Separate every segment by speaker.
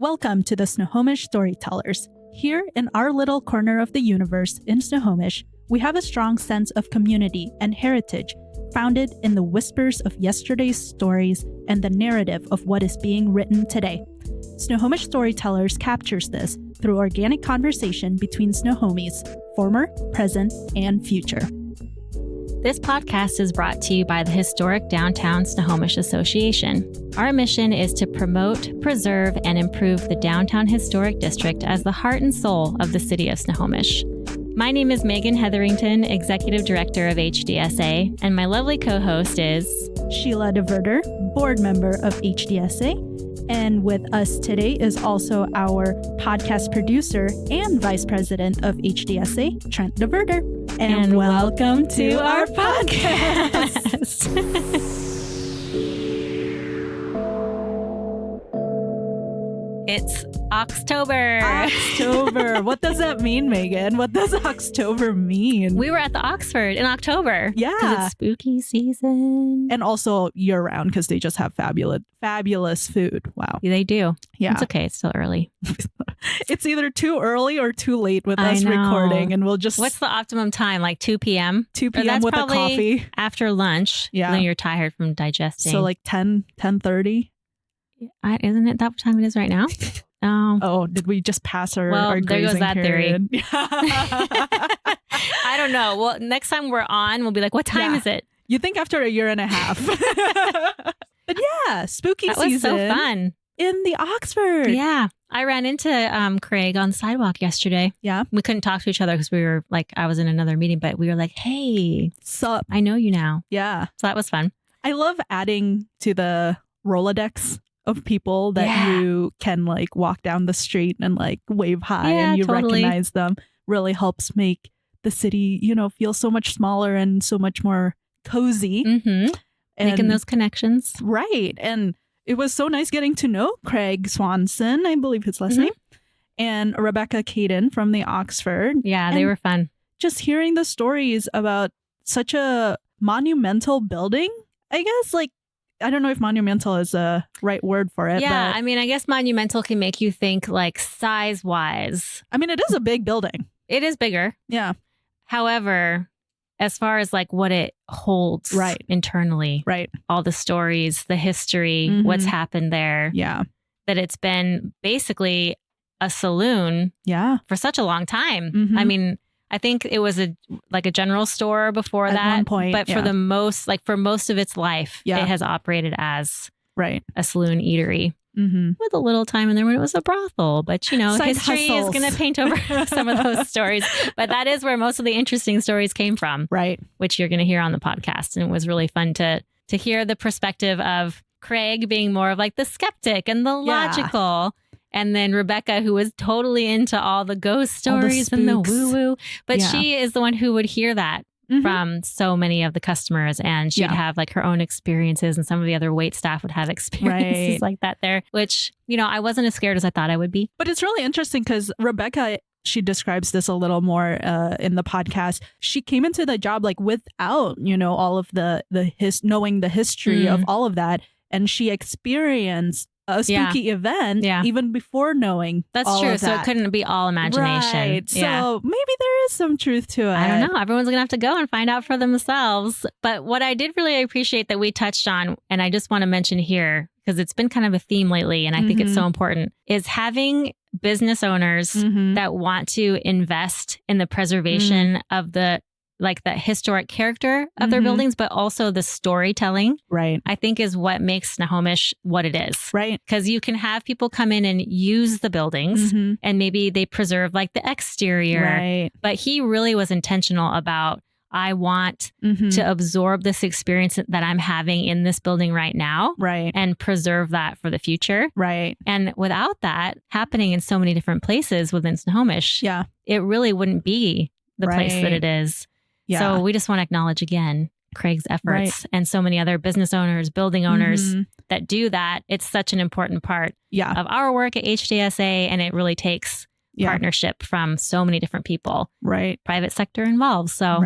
Speaker 1: Welcome to the Snohomish Storytellers. Here in our little corner of the universe in Snohomish, we have a strong sense of community and heritage founded in the whispers of yesterday's stories and the narrative of what is being written today. Snohomish Storytellers captures this through organic conversation between Snohomies, former, present, and future.
Speaker 2: This podcast is brought to you by the Historic Downtown Snohomish Association. Our mission is to promote, preserve, and improve the Downtown Historic District as the heart and soul of the city of Snohomish. My name is Megan Hetherington, Executive Director of HDSA, and my lovely co-host is
Speaker 1: Sheila DeVerter, Board Member of HDSA. And with us today is also our podcast producer and Vice President of HDSA, Trent DeVerter.
Speaker 2: And welcome to our podcast. It's Oxtober.
Speaker 1: October. What does that mean, Megan? What does Oxtober mean?
Speaker 2: We were at the Oxford in October.
Speaker 1: Yeah.
Speaker 2: Because it's spooky season.
Speaker 1: And also year-round because they just have fabulous food. Wow.
Speaker 2: They do.
Speaker 1: Yeah.
Speaker 2: It's okay. It's still early.
Speaker 1: It's either too early or too late with us recording. And we'll just...
Speaker 2: What's the optimum time? Like 2 p.m.?
Speaker 1: 2 p.m. with a coffee.
Speaker 2: After lunch.
Speaker 1: Yeah.
Speaker 2: When you're tired from digesting.
Speaker 1: So like 10:30?
Speaker 2: Isn't it that time it is right now?
Speaker 1: Oh, did we just pass our
Speaker 2: there
Speaker 1: grazing
Speaker 2: goes that
Speaker 1: period?
Speaker 2: theory. I don't know. Well, next time we're on, we'll be like, what time is it?
Speaker 1: You think after a year and a half. But yeah, spooky season.
Speaker 2: That was so fun.
Speaker 1: In the Oxford.
Speaker 2: Yeah. I ran into Craig on the sidewalk yesterday.
Speaker 1: Yeah.
Speaker 2: We couldn't talk to each other because we were like, I was in another meeting, but we were like, hey,
Speaker 1: sup?
Speaker 2: I know you now.
Speaker 1: Yeah.
Speaker 2: So that was fun.
Speaker 1: I love adding to the Rolodex of people that you can like walk down the street and like wave hi and you recognize them. Really helps make the city, feel so much smaller and so much more cozy.
Speaker 2: Mm-hmm. Making those connections.
Speaker 1: Right. And it was so nice getting to know Craig Swanson, I believe his last name, and Rebecca Caden from the Oxford.
Speaker 2: Yeah, they were fun.
Speaker 1: Just hearing the stories about such a monumental building, I guess, like, I don't know if monumental is a right word for it.
Speaker 2: Yeah,
Speaker 1: but,
Speaker 2: I mean, I guess monumental can make you think like size-wise.
Speaker 1: I mean, it is a big building.
Speaker 2: It is bigger.
Speaker 1: Yeah.
Speaker 2: However, as far as like what it holds internally, all the stories, the history, what's happened there.
Speaker 1: Yeah.
Speaker 2: That it's been basically a saloon for such a long time.
Speaker 1: Mm-hmm.
Speaker 2: I mean, I think it was a general store before
Speaker 1: at
Speaker 2: that.
Speaker 1: One point,
Speaker 2: but for for most of its life, it has operated as a saloon eatery.
Speaker 1: Mm-hmm.
Speaker 2: With a little time in there when it was a brothel. But, history is going to paint over some of those stories. But that is where most of the interesting stories came from.
Speaker 1: Right.
Speaker 2: Which you're going to hear on the podcast. And it was really fun to hear the perspective of Craig being more of like the skeptic and the logical. And then Rebecca, who was totally into all the ghost stories and the woo-woo. But she is the one who would hear that from so many of the customers. And she'd have like her own experiences. And some of the other wait staff would have experiences like that there, which, I wasn't as scared as I thought I would be.
Speaker 1: But it's really interesting because Rebecca, she describes this a little more in the podcast. She came into the job like without, all of knowing the history of all of that. And she experienced a spooky event even before knowing all
Speaker 2: true.
Speaker 1: Of that.
Speaker 2: So it couldn't be all imagination.
Speaker 1: Right. So maybe there is some truth to it.
Speaker 2: I don't know. Everyone's going to have to go and find out for themselves. But what I did really appreciate that we touched on, and I just want to mention here, because it's been kind of a theme lately, and I think it's so important, is having business owners that want to invest in the preservation of the historic character of their buildings, but also the storytelling, I think is what makes Snohomish what it is.
Speaker 1: Right.
Speaker 2: Because you can have people come in and use the buildings and maybe they preserve like the exterior.
Speaker 1: Right.
Speaker 2: But he really was intentional about, I want to absorb this experience that I'm having in this building right now.
Speaker 1: Right.
Speaker 2: And preserve that for the future.
Speaker 1: Right.
Speaker 2: And without that happening in so many different places within Snohomish, it really wouldn't be the place that it is. Yeah. So we just want to acknowledge again Craig's efforts and so many other business owners, building owners that do that. It's such an important part of our work at HDSA, and it really takes partnership from so many different people.
Speaker 1: Right.
Speaker 2: Private sector involved. So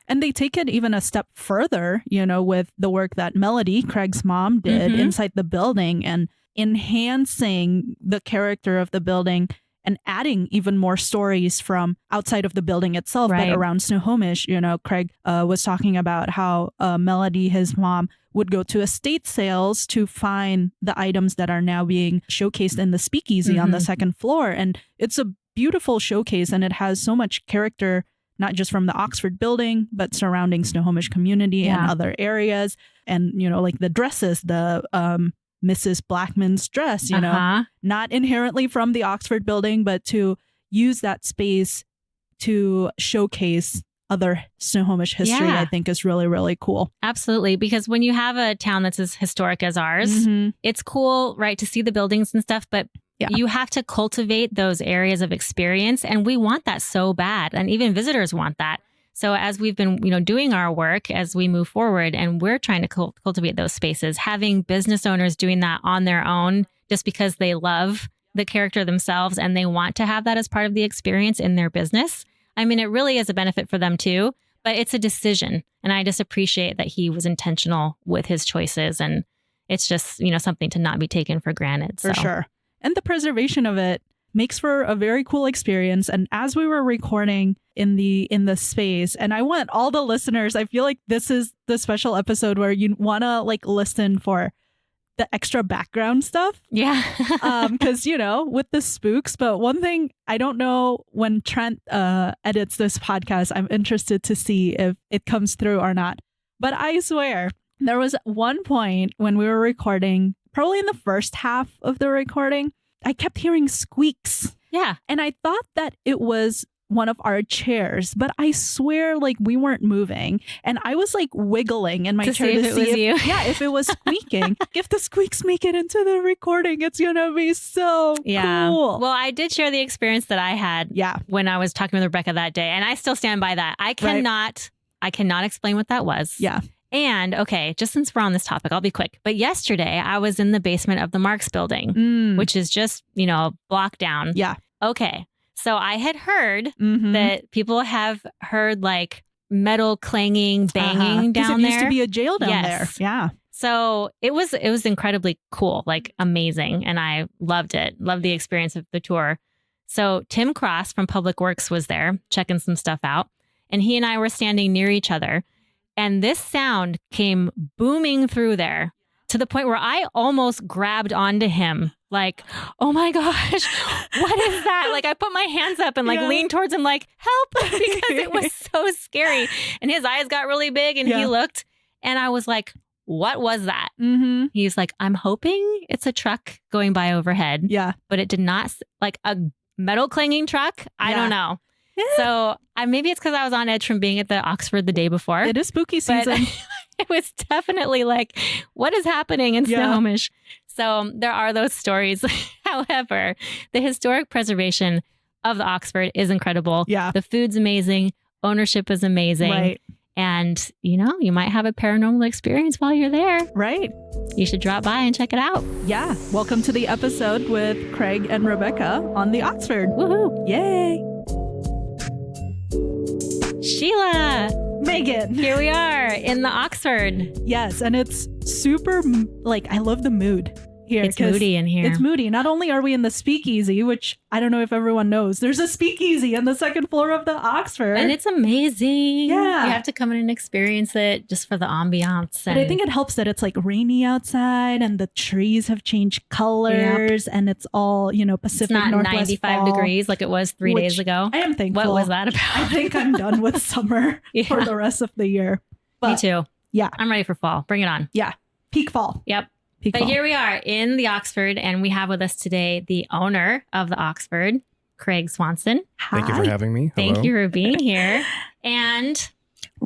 Speaker 1: And they take it even a step further, with the work that Melody, Craig's mom, did inside the building. And enhancing the character of the building and adding even more stories from outside of the building itself,
Speaker 2: Right.
Speaker 1: but around Snohomish. Craig was talking about how Melody, his mom, would go to estate sales to find the items that are now being showcased in the speakeasy on the second floor. And it's a beautiful showcase, and it has so much character, not just from the Oxford building, but surrounding Snohomish community and other areas. And, like the dresses, the Mrs. Blackman's dress, not inherently from the Oxford building, but to use that space to showcase other Snohomish history, I think is really, really cool.
Speaker 2: Absolutely. Because when you have a town that's as historic as ours, it's cool, right, to see the buildings and stuff, but you have to cultivate those areas of experience. And we want that so bad. And even visitors want that. So as we've been, doing our work as we move forward, and we're trying to cultivate those spaces, having business owners doing that on their own just because they love the character themselves and they want to have that as part of the experience in their business. I mean, it really is a benefit for them too, but it's a decision. And I just appreciate that he was intentional with his choices. And it's just, something to not be taken for granted.
Speaker 1: For sure. And the preservation of it makes for a very cool experience. And as we were recording in the space, and I want all the listeners, I feel like this is the special episode where you want to listen for the extra background stuff.
Speaker 2: Yeah.
Speaker 1: Because, with the spooks. But one thing, I don't know when Trent edits this podcast, I'm interested to see if it comes through or not. But I swear, there was one point when we were recording, probably in the first half of the recording, I kept hearing squeaks.
Speaker 2: Yeah.
Speaker 1: And I thought that it was one of our chairs, but I swear we weren't moving. And I was wiggling in my chair to see if it was squeaking. If the squeaks make it into the recording, it's going to be so cool.
Speaker 2: Well, I did share the experience that I had when I was talking with Rebecca that day. And I still stand by that. I cannot explain what that was.
Speaker 1: Yeah.
Speaker 2: And okay, just since we're on this topic, I'll be quick. But yesterday I was in the basement of the Marks building, which is just, a block down.
Speaker 1: Yeah.
Speaker 2: Okay. So I had heard that people have heard metal clanging, banging down there.
Speaker 1: It used to be a jail down there. Yeah.
Speaker 2: So it was incredibly cool, amazing. And I loved it. Loved the experience of the tour. So Tim Cross from Public Works was there checking some stuff out. And he and I were standing near each other. And this sound came booming through there to the point where I almost grabbed onto him. Oh my gosh, what is that? I put my hands up and leaned towards him help, because it was so scary. And his eyes got really big and he looked and I was like, what was that? He's like, I'm hoping it's a truck going by overhead.
Speaker 1: Yeah.
Speaker 2: But it did not, a metal clanging truck. I don't know. So maybe it's because I was on edge from being at the Oxford the day before.
Speaker 1: It is spooky season.
Speaker 2: It was definitely what is happening in Snohomish? So there are those stories. However, the historic preservation of the Oxford is incredible.
Speaker 1: Yeah.
Speaker 2: The food's amazing. Ownership is amazing.
Speaker 1: Right.
Speaker 2: And, you might have a paranormal experience while you're there.
Speaker 1: Right.
Speaker 2: You should drop by and check it out.
Speaker 1: Yeah. Welcome to the episode with Craig and Rebecca on the Oxford.
Speaker 2: Woohoo.
Speaker 1: Yay.
Speaker 2: Sheila.
Speaker 1: Megan.
Speaker 2: Here we are in the Oxford.
Speaker 1: Yes. And it's super, I love the mood here.
Speaker 2: It's moody in here.
Speaker 1: It's moody. Not only are we in the speakeasy, which I don't know if everyone knows, there's a speakeasy on the second floor of the Oxford.
Speaker 2: And it's amazing.
Speaker 1: Yeah.
Speaker 2: You have to come in and experience it just for the ambiance.
Speaker 1: But I think it helps that it's rainy outside and the trees have changed colors and it's all, Pacific
Speaker 2: Northwest. It's not
Speaker 1: Northwest
Speaker 2: 95
Speaker 1: fall,
Speaker 2: degrees like it was 3 days ago.
Speaker 1: I am thankful.
Speaker 2: What was that about?
Speaker 1: I think I'm done with summer for the rest of the year. But,
Speaker 2: me too.
Speaker 1: Yeah.
Speaker 2: I'm ready for fall. Bring it on.
Speaker 1: Yeah. Peak fall.
Speaker 2: Yep.
Speaker 1: But
Speaker 2: here we are in the Oxford, and we have with us today the owner of the Oxford, Craig Swanson.
Speaker 1: Hi.
Speaker 3: Thank you for having me. Hello.
Speaker 2: Thank you for being here. And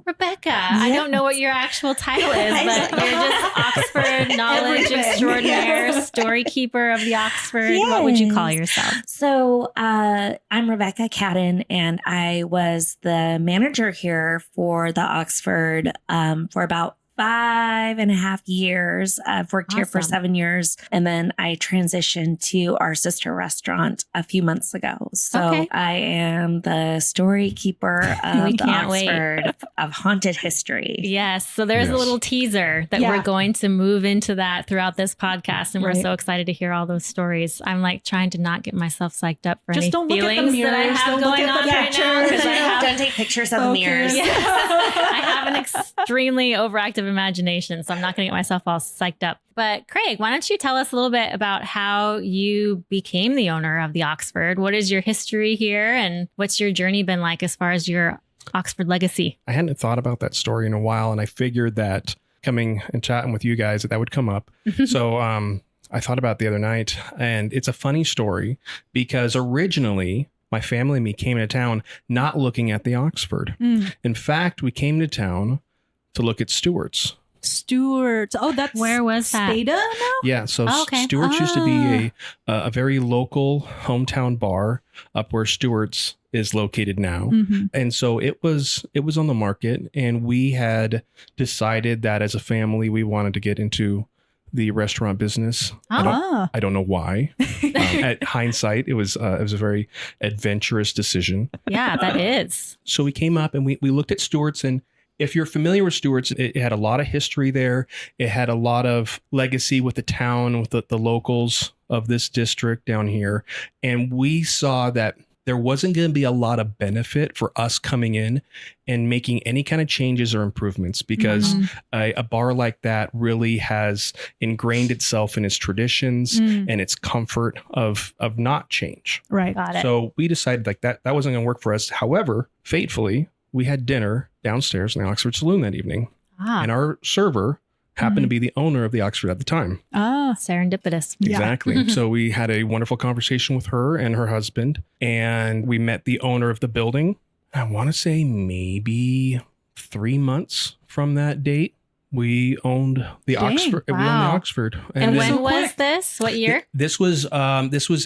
Speaker 2: Rebecca, I don't know what your actual title is, but you're just Oxford knowledge extraordinaire, story keeper of the Oxford.
Speaker 4: Yes.
Speaker 2: What would you call yourself?
Speaker 4: So I'm Rebecca Caden, and I was the manager here for the Oxford for about 5.5 years. I've worked here for 7 years. And then I transitioned to our sister restaurant a few months ago. So I am the story keeper of the Oxford of haunted history.
Speaker 2: Yes. So there's a little teaser that we're going to move into that throughout this podcast. And we're so excited to hear all those stories. I'm like trying to not get myself psyched up for any feelings that I have going on right now.
Speaker 4: Don't take pictures of the mirrors.
Speaker 2: I have an extremely overactive imagination, so I'm not going to get myself all psyched up. But Craig, why don't you tell us a little bit about how you became the owner of the Oxford? What is your history here, and what's your journey been like as far as your Oxford legacy?
Speaker 3: I hadn't thought about that story in a while, and I figured that coming and chatting with you guys that would come up. So I thought about it the other night, and it's a funny story because originally my family and me came into town not looking at the Oxford. In fact, we came to town to look at Stewart's.
Speaker 1: Stewart's. Oh, that's
Speaker 2: where was that?
Speaker 1: Spada now?
Speaker 3: Yeah, so Stewart's used to be a very local hometown bar up where Stewart's is located now. And so it was on the market, and we had decided that as a family we wanted to get into the restaurant business. I don't know why. At hindsight, it was a very adventurous decision.
Speaker 2: Yeah, that is.
Speaker 3: So we came up and we looked at Stewart's, and if you're familiar with Stewart's, it had a lot of history there. It had a lot of legacy with the town, with the locals of this district down here. And we saw that there wasn't going to be a lot of benefit for us coming in and making any kind of changes or improvements because a bar like that really has ingrained itself in its traditions and its comfort of not change.
Speaker 1: Right.
Speaker 2: Got it.
Speaker 3: So we decided like that wasn't going to work for us. However, fatefully, we had dinner downstairs in the Oxford Saloon that evening. And our server happened to be the owner of the Oxford at the time.
Speaker 2: Serendipitous.
Speaker 3: Exactly. So we had a wonderful conversation with her and her husband, and we met the owner of the building. I want to say maybe 3 months from that date, we owned the Oxford.
Speaker 2: Wow.
Speaker 3: We owned the Oxford.
Speaker 2: And when was this? What year?
Speaker 3: This was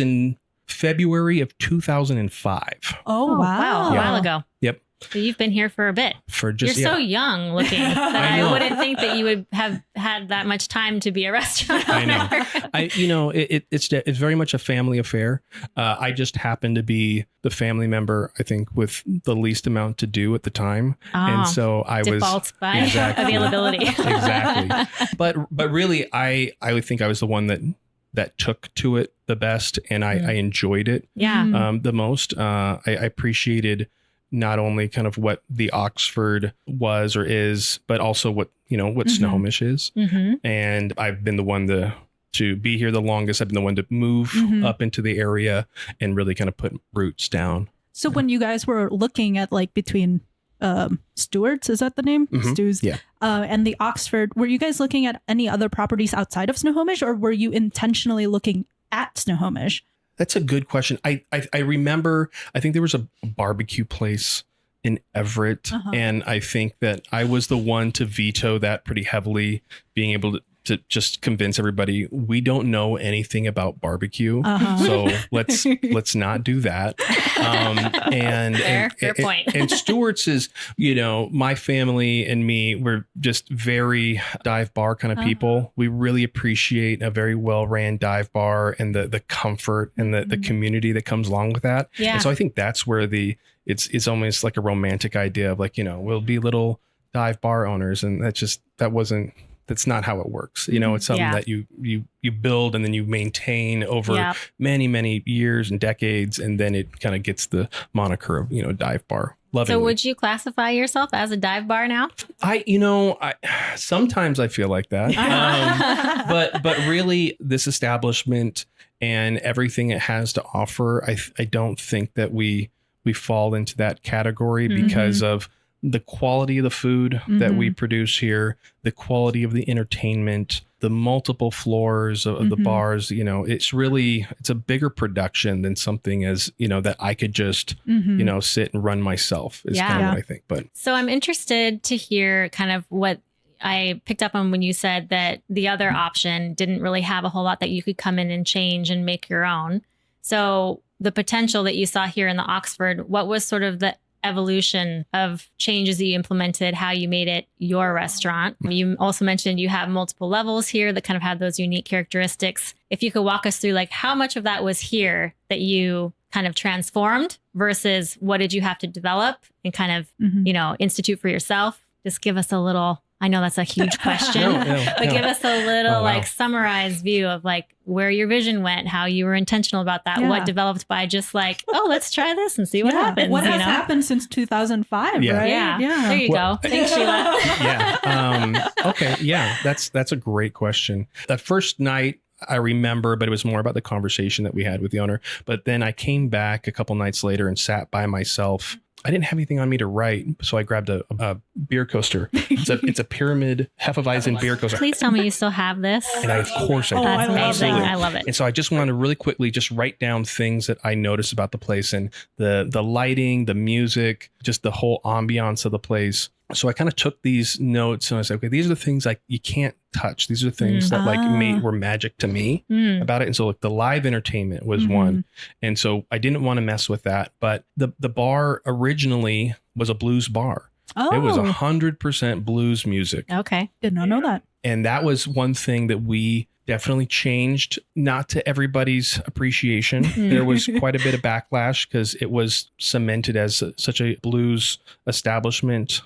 Speaker 3: in February of 2005.
Speaker 1: Oh, wow.
Speaker 2: A while ago.
Speaker 3: Yep.
Speaker 2: So you've been here for a bit.
Speaker 3: You're
Speaker 2: so young looking that I wouldn't think that you would have had that much time to be a restaurant owner.
Speaker 3: I know. It's very much a family affair. I just happened to be the family member, I think, with the least amount to do at the time. And so I
Speaker 2: defaults by availability.
Speaker 3: Exactly. But really, I would think I was the one that took to it the best, and I enjoyed it the most. I appreciated not only kind of what the Oxford was or is, but also what Snohomish is. And I've been the one to be here the longest. I've been the one to move up into the area and really kind of put roots down.
Speaker 1: So when you guys were looking at like between Stewart's, is that the name? Stu's.
Speaker 3: Yeah.
Speaker 1: And the Oxford, were you guys looking at any other properties outside of Snohomish, or were you intentionally looking at Snohomish?
Speaker 3: That's a good question. I remember, I think there was a barbecue place in Everett. And I think that I was the one to veto that pretty heavily, being able to just convince everybody we don't know anything about barbecue. So let's not do that.
Speaker 2: Fair point.
Speaker 3: And Stewart's is, my family and me, we're just very dive bar kind of people. We really appreciate a very well-ran dive bar and the comfort and the community that comes along with that.
Speaker 2: Yeah.
Speaker 3: And so I think that's where it's almost like a romantic idea of like, we'll be little dive bar owners. And that's not how it works. It's something that you build and then you maintain over many, many years and decades. And then it kind of gets the moniker of, dive bar. Lovingly.
Speaker 2: So would you classify yourself as a dive bar now?
Speaker 3: I sometimes I feel like that. But really this establishment and everything it has to offer, I don't think that we fall into that category because of the quality of the food that we produce here, the quality of the entertainment, the multiple floors of the bars, it's a bigger production than something as, that I could just, sit and run myself is kind of what I think. But
Speaker 2: so I'm interested to hear kind of what I picked up on when you said that the other option didn't really have a whole lot that you could come in and change and make your own. So the potential that you saw here in the Oxford, what was sort of the evolution of changes that you implemented, how you made it your restaurant. You also mentioned you have multiple levels here that kind of have those unique characteristics. If you could walk us through like how much of that was here that you kind of transformed versus what did you have to develop and kind of, institute for yourself? Just give us a little, I know that's a huge question, but give us a little like summarized view of like where your vision went, how you were intentional about that, what developed by just like, oh, let's try this and see what happens.
Speaker 1: What has happened since 2005, right?
Speaker 2: Yeah. There you go. Thanks, Sheila.
Speaker 3: Okay. Yeah. That's a great question. That first night, I remember, but it was more about the conversation that we had with the owner. But then I came back a couple nights later and sat by myself. I didn't have anything on me to write, so I grabbed a beer coaster. It's a pyramid Hefeweizen beer coaster.
Speaker 2: Please tell me you still have this.
Speaker 3: And of course I do.
Speaker 2: That's amazing. I love it.
Speaker 3: And so I just wanted to really quickly just write down things that I noticed about the place and the lighting, the music, just the whole ambiance of the place. So I kind of took these notes and I said, okay, these are the things like you can't touch. These are the things that were magic to me about it. And so like the live entertainment was one. And so I didn't want to mess with that. But the bar originally was a blues bar. It was 100% blues music.
Speaker 2: Okay.
Speaker 1: Did not know that.
Speaker 3: And that was one thing that we definitely changed, not to everybody's appreciation. There was quite a bit of backlash because it was cemented as such a blues establishment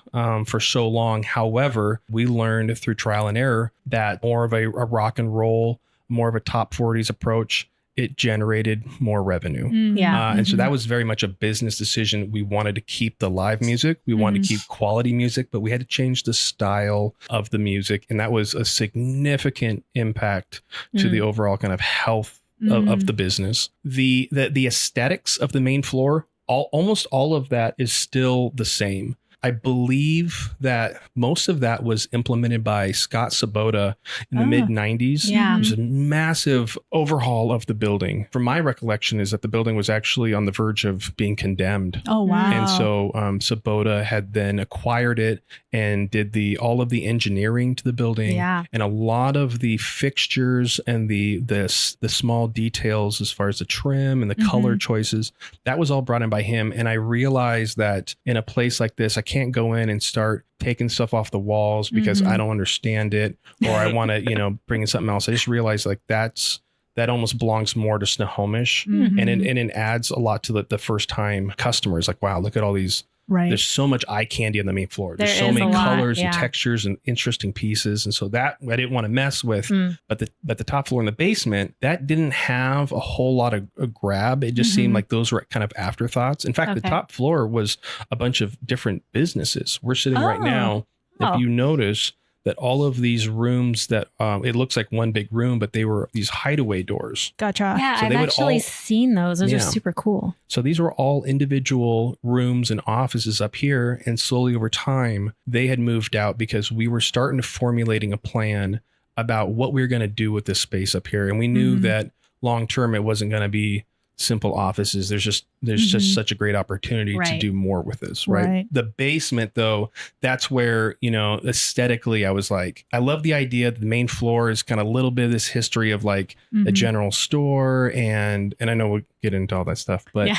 Speaker 3: for so long. However, we learned through trial and error that more of a rock and roll, more of a top 40s approach, it generated more revenue. And so that was very much a business decision. We wanted to keep the live music. We wanted to keep quality music, but we had to change the style of the music. And that was a significant impact to the overall kind of health of the business. The aesthetics of the main floor, almost all of that is still the same. I believe that most of that was implemented by Scott Sabota in the mid 90s.
Speaker 2: Yeah.
Speaker 3: It was a massive overhaul of the building. From my recollection is that the building was actually on the verge of being condemned.
Speaker 1: Oh, wow.
Speaker 3: And so Sabota had then acquired it and did all of the engineering to the building.
Speaker 2: Yeah.
Speaker 3: And a lot of the fixtures and the small details as far as the trim and the color choices, that was all brought in by him. And I realized that in a place like this, I can't go in and start taking stuff off the walls because I don't understand it or I want to, bring in something else. I just realized like that almost belongs more to Snohomish and it adds a lot to the first time customers. Like, wow, look at all these. Right. There's so much eye candy on the main floor. There's so many colors and textures and interesting pieces. And so that I didn't want to mess with. But the top floor in the basement, that didn't have a whole lot of grab. It just seemed like those were kind of afterthoughts. In fact, the top floor was a bunch of different businesses. We're sitting right now. If you notice that all of these rooms that it looks like one big room, but they were these hideaway doors.
Speaker 1: Gotcha.
Speaker 2: Yeah, so I've actually seen those. Those are super cool.
Speaker 3: So these were all individual rooms and offices up here. And slowly over time, they had moved out because we were starting to formulating a plan about what we were going to do with this space up here. And we knew that long term, it wasn't going to be simple offices. There's just such a great opportunity to do more with this, right? The basement though, that's where, aesthetically I was like, I love the idea that the main floor is kind of a little bit of this history of like a general store and I know we'll get into all that stuff, but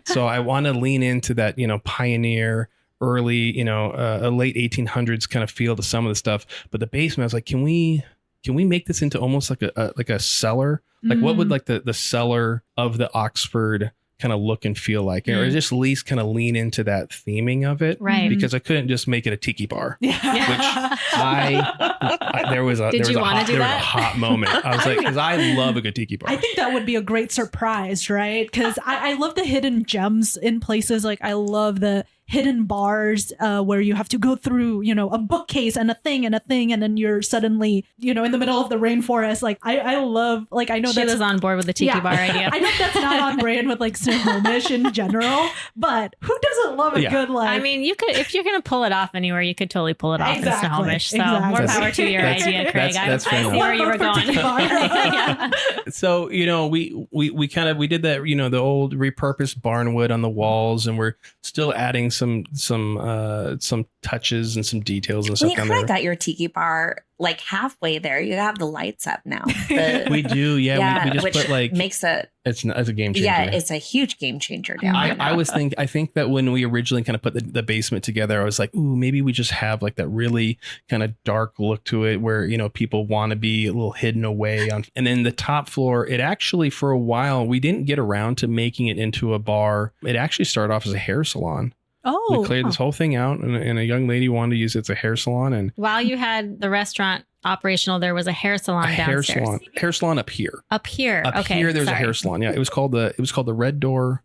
Speaker 3: so I want to lean into that, pioneer early, a late 1800s kind of feel to some of the stuff, but the basement I was like, can we make this into almost like a cellar? Like what would like the cellar of the Oxford kind of look and feel like, or just at least kind of lean into that theming of it,
Speaker 2: right?
Speaker 3: Because I couldn't just make it a tiki bar, which there was a hot moment. I was like, because I love a good tiki bar.
Speaker 1: I think that would be a great surprise, right? Because I love the hidden gems in places. Like I love the hidden bars where you have to go through, a bookcase and a thing, and then you're suddenly, in the middle of the rainforest. Like I love, like I know
Speaker 2: she was on board with the tiki bar idea.
Speaker 1: I know that's not on brand with like Snohomish in general, but who doesn't love a good like?
Speaker 2: I mean, you could, if you're gonna pull it off anywhere, you could totally pull it off in Snohomish. So more power to your idea, Craig. I see where you were going.
Speaker 3: So we did that, the old repurposed barnwood on the walls, and we're still adding some touches and some details and stuff
Speaker 4: you
Speaker 3: down
Speaker 4: kind
Speaker 3: there.
Speaker 4: of got your tiki bar like halfway there. You have the lights up now.
Speaker 3: We do, yeah. We just
Speaker 4: which
Speaker 3: put like
Speaker 4: makes it.
Speaker 3: It's a game changer.
Speaker 4: Yeah, it's a huge game changer down there.
Speaker 3: I think that when we originally kind of put the basement together, I was like, ooh, maybe we just have like that really kind of dark look to it where, you know, people want to be a little hidden away on. And then the top floor, it actually, for a while, we didn't get around to making it into a bar. It actually started off as a hair salon.
Speaker 1: Oh,
Speaker 3: we cleared this whole thing out, and a young lady wanted to use it as a hair salon. And
Speaker 2: while you had the restaurant operational, there was a hair salon downstairs.
Speaker 3: Hair salon up here.
Speaker 2: Up here,
Speaker 3: there's a hair salon. Yeah, it was called the Red Door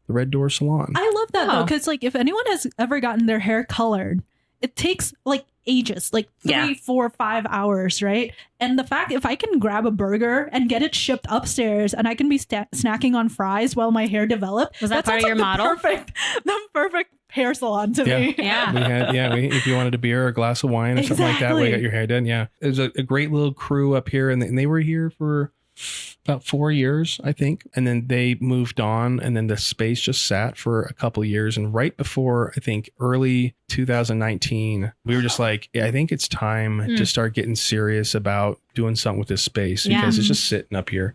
Speaker 3: Salon.
Speaker 1: I love that though, because like if anyone has ever gotten their hair colored, it takes like ages, like 3, 4, 5 hours, right? And the fact if I can grab a burger and get it shipped upstairs, and I can be snacking on fries while my hair develops,
Speaker 2: was that part of your model?
Speaker 1: The perfect hair salon to me.
Speaker 2: Yeah.
Speaker 3: If you wanted a beer or a glass of wine or something like that, we got your hair done. Yeah, it was a great little crew up here, and they were here for about 4 years, I think. And then they moved on, and then the space just sat for a couple of years. And right before, I think, early 2019, we were just like, I think it's time to start getting serious about doing something with this space because it's just sitting up here.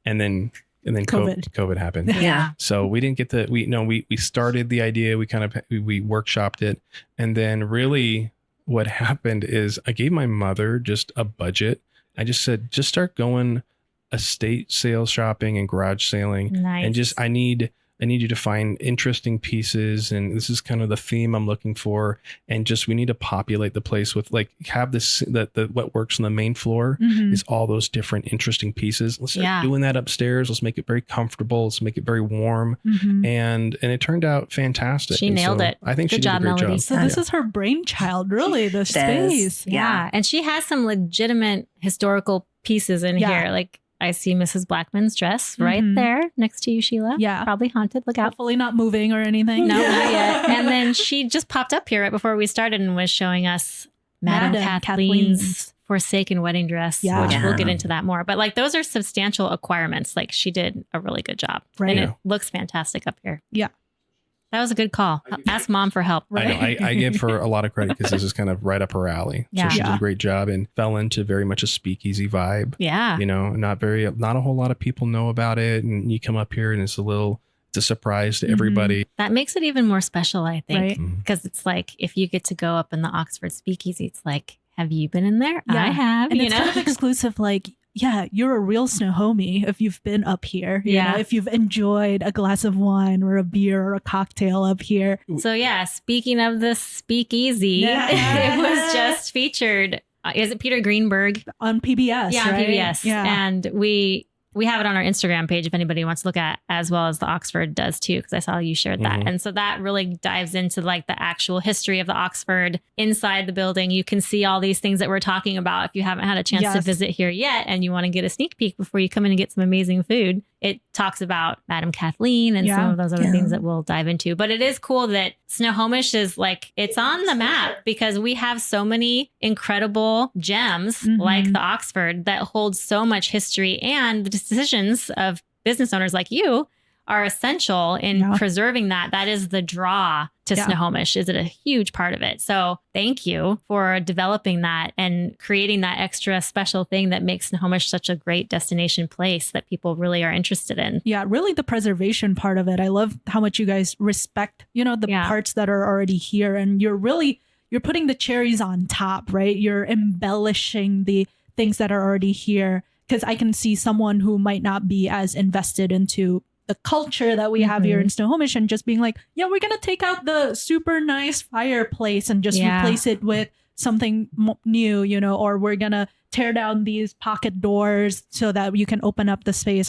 Speaker 3: And then COVID happened.
Speaker 4: Yeah.
Speaker 3: So we didn't get we started the idea. We workshopped it. And then really what happened is I gave my mother just a budget. I just said, just start going estate sales shopping and garage sailing.
Speaker 2: Nice.
Speaker 3: And just, I need you to find interesting pieces. And this is kind of the theme I'm looking for. And just, we need to populate the place with like, have this, what works on the main floor is all those different interesting pieces. Let's start doing that upstairs. Let's make it very comfortable. Let's make it very warm. And it turned out fantastic.
Speaker 2: She nailed it.
Speaker 3: I think she did a great job.
Speaker 1: So this is her brainchild, really, the space.
Speaker 2: Yeah. And she has some legitimate historical pieces in here. Like, I see Mrs. Blackman's dress right there next to you, Sheila.
Speaker 1: Yeah.
Speaker 2: Probably haunted. Look out.
Speaker 1: Hopefully not moving or anything.
Speaker 2: No, not yet. And then she just popped up here right before we started and was showing us Madame Kathleen's Forsaken wedding dress, which we'll get into that more. But like those are substantial acquirements. Like she did a really good job. Right. And it looks fantastic up here. Yeah. That was a good call. Ask mom for help.
Speaker 3: Right? I give her a lot of credit because this is kind of right up her alley. So she did a great job and fell into very much a speakeasy vibe. Yeah. You know, not a whole lot of people know about it. And you come up here and it's a surprise to everybody.
Speaker 2: That makes it even more special, I think. Because it's like, if you get to go up in the Oxford speakeasy, it's like, have you been in there? Yeah. I have.
Speaker 1: And it's kind of exclusive, like, you're a real Snohomi if you've been up here. You know, if you've enjoyed a glass of wine or a beer or a cocktail up here.
Speaker 2: So speaking of the speakeasy, it was just featured. Is it Peter Greenberg?
Speaker 1: On PBS.
Speaker 2: Yeah,
Speaker 1: right?
Speaker 2: on PBS. Yeah. And we have it on our Instagram page if anybody wants to look at, as well as the Oxford does too, because I saw you shared that. And so that really dives into like the actual history of the Oxford inside the building. You can see all these things that we're talking about if you haven't had a chance to visit here yet and you want to get a sneak peek before you come in and get some amazing food. It talks about Madame Kathleen and some of those other things that we'll dive into. But it is cool that Snohomish is like, it's on the map because we have so many incredible gems like the Oxford that hold so much history, and the decisions of business owners like you are essential in preserving that. That is the draw to Snohomish. Is it a huge part of it? So thank you for developing that and creating that extra special thing that makes Snohomish such a great destination place that people really are interested in.
Speaker 1: Yeah, really the preservation part of it. I love how much you guys respect, the parts that are already here, and you're putting the cherries on top, right? You're embellishing the things that are already here, because I can see someone who might not be as invested into the culture that we have here in Snohomish and just being like, we're going to take out the super nice fireplace and just replace it with something new, or we're going to tear down these pocket doors so that you can open up the space.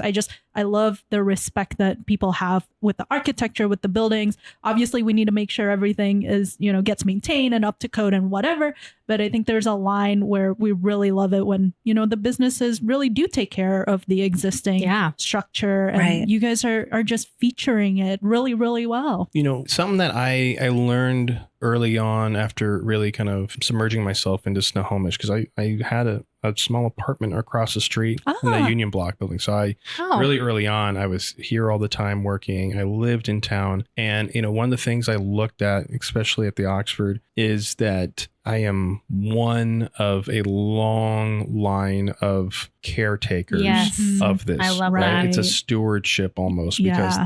Speaker 1: I love the respect that people have with the architecture, with the buildings. Obviously, we need to make sure everything is, gets maintained and up to code and whatever. But I think there's a line where we really love it when, the businesses really do take care of the existing structure. And you guys are just featuring it really, really well.
Speaker 3: Something that I learned early on after really kind of submerging myself into Snohomish, because I had a small apartment across the street in the Union Block building. So I really early on, I was here all the time working. I lived in town. And, one of the things I looked at, especially at the Oxford, is that I am one of a long line of caretakers of this.
Speaker 2: I love
Speaker 3: right?
Speaker 2: that.
Speaker 3: It's a stewardship almost because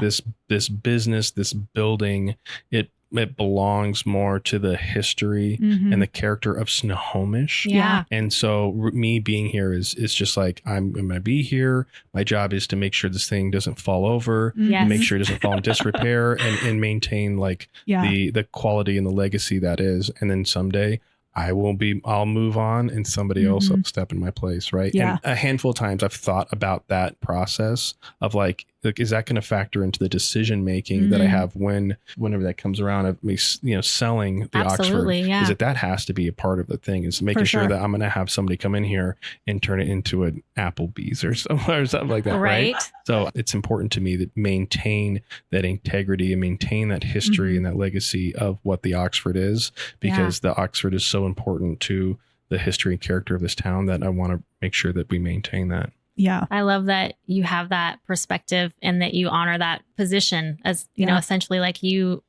Speaker 3: this business, this building, it belongs more to the history and the character of Snohomish.
Speaker 2: Yeah.
Speaker 3: And so me being here is just like, I'm going to be here. My job is to make sure this thing doesn't fall over, make sure it doesn't fall in disrepair and maintain like the quality and the legacy that is. And then someday I'll move on and somebody else will step in my place. Right.
Speaker 1: Yeah.
Speaker 3: And a handful of times I've thought about that process of like, is that going to factor into the decision making that I have whenever that comes around of me, selling the Oxford? Is that has to be a part of the thing, is making sure that I'm going to have somebody come in here and turn it into an Applebee's or something like that. Right. So it's important to me that maintain that integrity and maintain that history and that legacy of what the Oxford is, because the Oxford is so important to the history and character of this town that I want to make sure that we maintain that.
Speaker 1: Yeah.
Speaker 2: I love that you have that perspective and that you honor that position as, essentially like you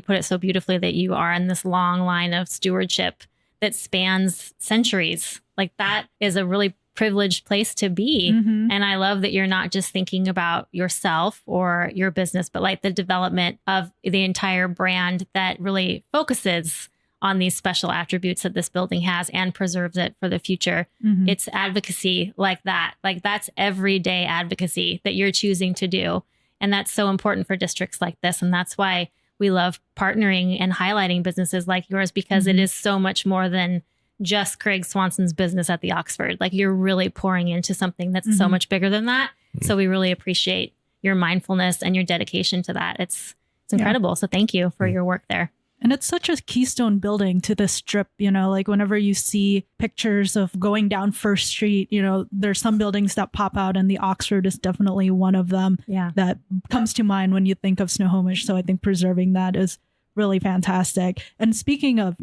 Speaker 2: put it so beautifully that you are in this long line of stewardship that spans centuries. Like that is a really privileged place to be. And I love that you're not just thinking about yourself or your business, but like the development of the entire brand that really focuses on these special attributes that this building has and preserves it for the future. It's advocacy like that. Like that's everyday advocacy that you're choosing to do. And that's so important for districts like this. And that's why we love partnering and highlighting businesses like yours, because it is so much more than just Craig Swanson's business at the Oxford. Like you're really pouring into something that's so much bigger than that. So we really appreciate your mindfulness and your dedication to that. It's incredible. So thank you for your work there.
Speaker 1: And it's such a keystone building to the strip, like whenever you see pictures of going down First Street, there's some buildings that pop out, and the Oxford is definitely one of them that comes to mind when you think of Snohomish. So I think preserving that is really fantastic. And speaking of,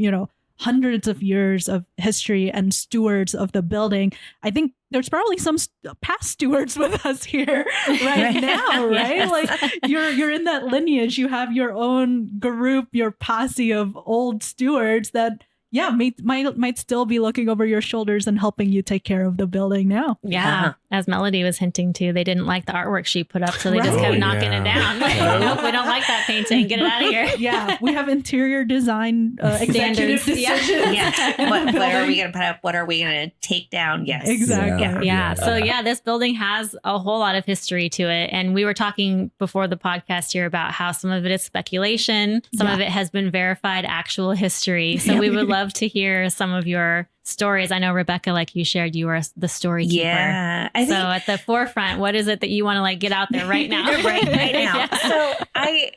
Speaker 1: hundreds of years of history and stewards of the building, I think there's probably some past stewards with us here right now, right?
Speaker 2: Yes.
Speaker 1: Like you're in that lineage. You have your own group, your posse of old stewards that might still be looking over your shoulders and helping you take care of the building now.
Speaker 2: Yeah. As Melody was hinting to, they didn't like the artwork she put up, so they just kept knocking it down. Nope, we don't like that painting. Get it out of here.
Speaker 1: Yeah. We have interior design executive decisions.
Speaker 4: What are we going to put up? What are we going to take down? Yes.
Speaker 1: Exactly.
Speaker 2: Yeah. So this building has a whole lot of history to it. And we were talking before the podcast here about how some of it is speculation. Some of it has been verified actual history. So we would love to hear some of your stories. I know, Rebecca, like you shared, you are the story keeper.
Speaker 4: Yeah.
Speaker 2: So at the forefront, what is it that you want to like get out there right now?
Speaker 4: right now. So I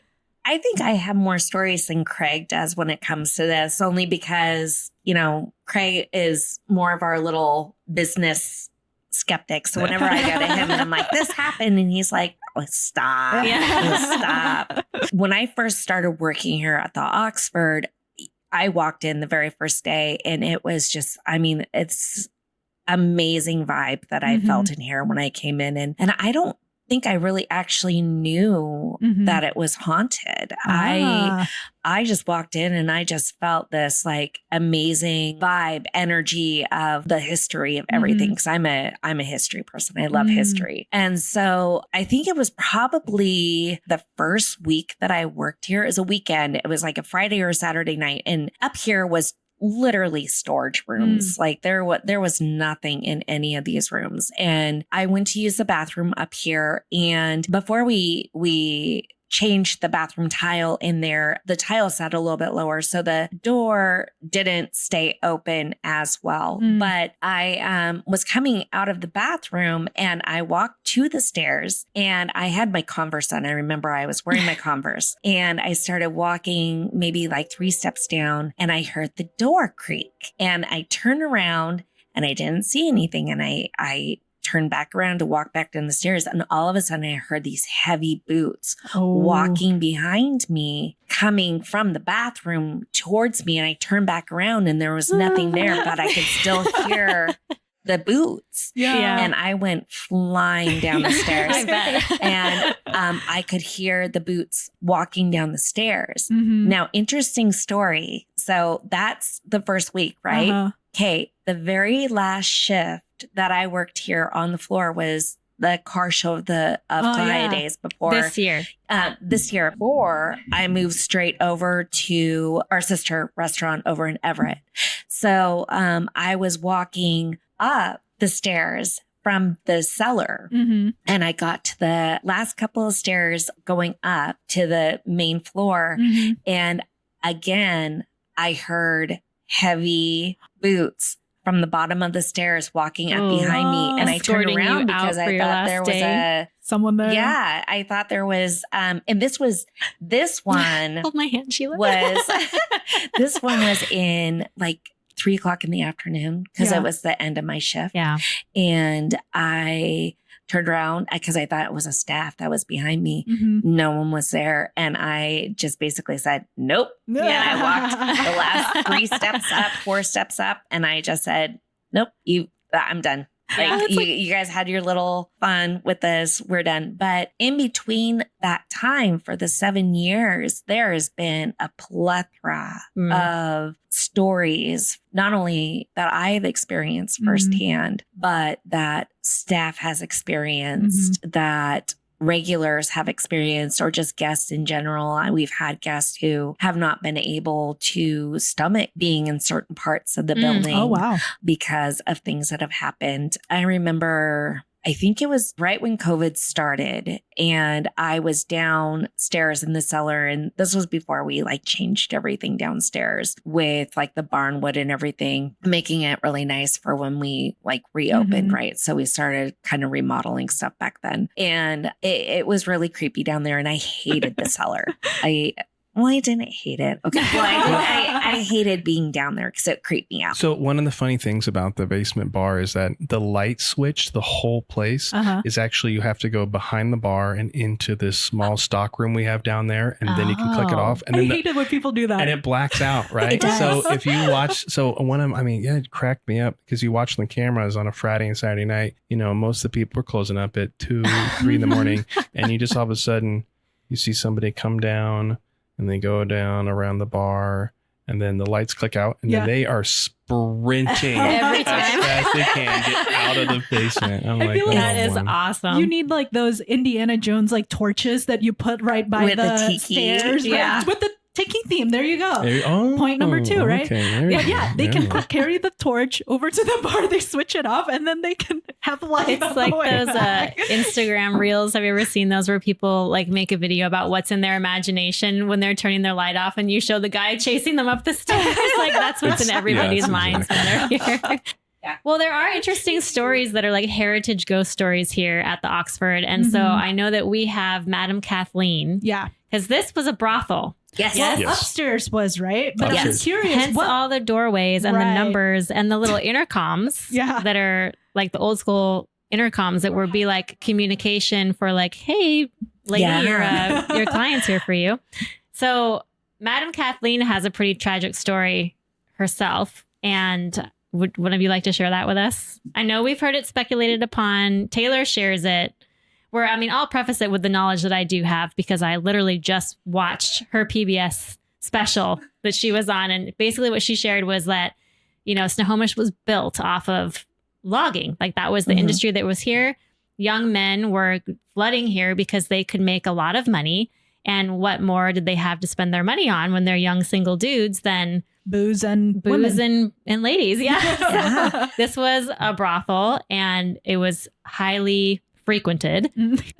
Speaker 4: think I have more stories than Craig does when it comes to this, only because, Craig is more of our little business skeptic. So whenever I go to him and I'm like, this happened, and he's like, oh, stop. Stop. When I first started working here at the Oxford, I walked in the very first day, and it was just, it's amazing vibe that I felt in here when I came in. And I don't think I really actually knew that it was haunted. I just walked in and I just felt this like amazing vibe, energy of the history of everything. Because I'm a history person. I love history. And so I think it was probably the first week that I worked here. As a weekend. It was like a Friday or a Saturday night. And up here was literally storage rooms. Like there was nothing in any of these rooms. And I went to use the bathroom up here. And before we changed the bathroom tile in there, the tile sat a little bit lower. So the door didn't stay open as well. But I was coming out of the bathroom and I walked to the stairs and I had my Converse on. I remember I was wearing my Converse and I started walking maybe like 3 steps down and I heard the door creak and I turned around and I didn't see anything. And I turned back around to walk back down the stairs. And all of a sudden I heard these heavy boots walking behind me, coming from the bathroom towards me. And I turned back around and there was nothing there, but I could still hear the boots.
Speaker 1: Yeah.
Speaker 4: And I went flying down the stairs.
Speaker 2: I bet.
Speaker 4: And I could hear the boots walking down the stairs.
Speaker 1: Mhm.
Speaker 4: Now, interesting story. So that's the first week, right?
Speaker 1: Uh-huh.
Speaker 4: Okay. The very last shift that I worked here on the floor was the car show of Playa Days before
Speaker 2: This year.
Speaker 4: This year, before I moved straight over to our sister restaurant over in Everett. So I was walking up the stairs from the cellar,
Speaker 1: Mhm.
Speaker 4: and I got to the last couple of stairs going up to the main floor,
Speaker 1: Mhm.
Speaker 4: and again I heard heavy boots from the bottom of the stairs walking up behind me. And I turned
Speaker 2: escorting you
Speaker 4: around
Speaker 2: out
Speaker 4: because
Speaker 2: for
Speaker 4: I
Speaker 2: your
Speaker 4: thought
Speaker 2: last
Speaker 4: there was
Speaker 2: day.
Speaker 1: Someone there.
Speaker 4: yeah, I thought there was, and this one
Speaker 2: Hold my hand, Sheila.
Speaker 4: this one was in like 3:00 in the afternoon because
Speaker 1: Yeah.
Speaker 4: it was the end of my shift.
Speaker 2: Yeah.
Speaker 4: And I turned around because I thought it was a staff that was behind me.
Speaker 1: Mhm.
Speaker 4: No one was there. And I just basically said, nope.
Speaker 1: Yeah.
Speaker 4: And I walked the last 4 steps up. And I just said, nope, I'm done.
Speaker 2: Yeah,
Speaker 4: Like,
Speaker 2: it's
Speaker 4: you guys had your little fun with this. We're done. But in between that time for the 7 years, there has been a plethora of stories, not only that I've experienced firsthand, but that staff has experienced, that regulars have experienced, or just guests in general. We've had guests who have not been able to stomach being in certain parts of the building
Speaker 1: Oh, wow.
Speaker 4: because of things that have happened. I remember, I think it was right when COVID started, and I was downstairs in the cellar, and this was before we like changed everything downstairs with like the barn wood and everything, making it really nice for when we like reopened, right? So we started kind of remodeling stuff back then, and it was really creepy down there, and I hated the cellar. I didn't hate it. Okay. Well, I hated being down there because it creeped me out.
Speaker 3: So one of the funny things about the basement bar is that the light switch, the whole place is actually, you have to go behind the bar and into this small stock room we have down there. And then you can click it off. And
Speaker 1: I
Speaker 3: then
Speaker 1: hate it when people do that.
Speaker 3: and it blacks out, right?
Speaker 4: It does.
Speaker 3: So if you watch, it cracked me up because you watch the cameras on a Friday and Saturday night, you know, most of the people are closing up at 2, 3 in the morning. And you just all of a sudden, you see somebody come down, and they go down around the bar, and then the lights click out, and then they are sprinting
Speaker 2: Every
Speaker 3: as
Speaker 2: time.
Speaker 3: fast as they can get out of the basement. I'm
Speaker 1: I
Speaker 3: like,
Speaker 1: feel like
Speaker 2: That is
Speaker 3: one.
Speaker 2: awesome.
Speaker 1: You need like those Indiana Jones like torches that you put right by
Speaker 4: With the
Speaker 1: the
Speaker 4: tiki.
Speaker 1: stairs.
Speaker 2: Yeah.
Speaker 1: Right? With the tiki theme. There you go.
Speaker 3: Oh,
Speaker 1: Point number 2, right?
Speaker 3: Okay, there
Speaker 1: But
Speaker 3: you
Speaker 1: yeah,
Speaker 3: go.
Speaker 1: they can
Speaker 3: Yeah.
Speaker 1: carry the torch over to the bar. They switch it off, and then they can have light.
Speaker 2: It's
Speaker 1: on
Speaker 2: like
Speaker 1: the way
Speaker 2: those
Speaker 1: back.
Speaker 2: Instagram reels. Have you ever seen those where people like make a video about what's in their imagination when they're turning their light off, and you show the guy chasing them up the stairs? Like that's what's in everybody's minds when they're here.
Speaker 4: Yeah.
Speaker 2: Well, there are interesting stories that are like heritage ghost stories here at the Oxford. And so I know that we have Madam Kathleen,
Speaker 1: Yeah.
Speaker 2: because this was a brothel.
Speaker 4: Yes.
Speaker 1: Well,
Speaker 3: Yes.
Speaker 1: upstairs was, right? But I'm
Speaker 3: Upstairs.
Speaker 1: curious.
Speaker 2: Hence all the doorways and the
Speaker 1: Right.
Speaker 2: numbers and the little intercoms
Speaker 1: Yeah.
Speaker 2: that are like the old school intercoms that would be like communication for like, hey, lady,
Speaker 4: Yeah.
Speaker 2: your client's here for you. So Madam Kathleen has a pretty tragic story herself. And would one of you like to share that with us? I know we've heard it speculated upon. Taylor shares it. Where, I mean, I'll preface it with the knowledge that I do have because I literally just watched her PBS special that she was on. And basically what she shared was that, you know, Snohomish was built off of logging. Like that was the industry that was here. Young men were flooding here because they could make a lot of money. And what more did they have to spend their money on when they're young single dudes than
Speaker 1: booze and
Speaker 2: booze
Speaker 1: women.
Speaker 2: and ladies? Yeah.
Speaker 4: Yeah.
Speaker 2: This was a brothel and it was highly frequented.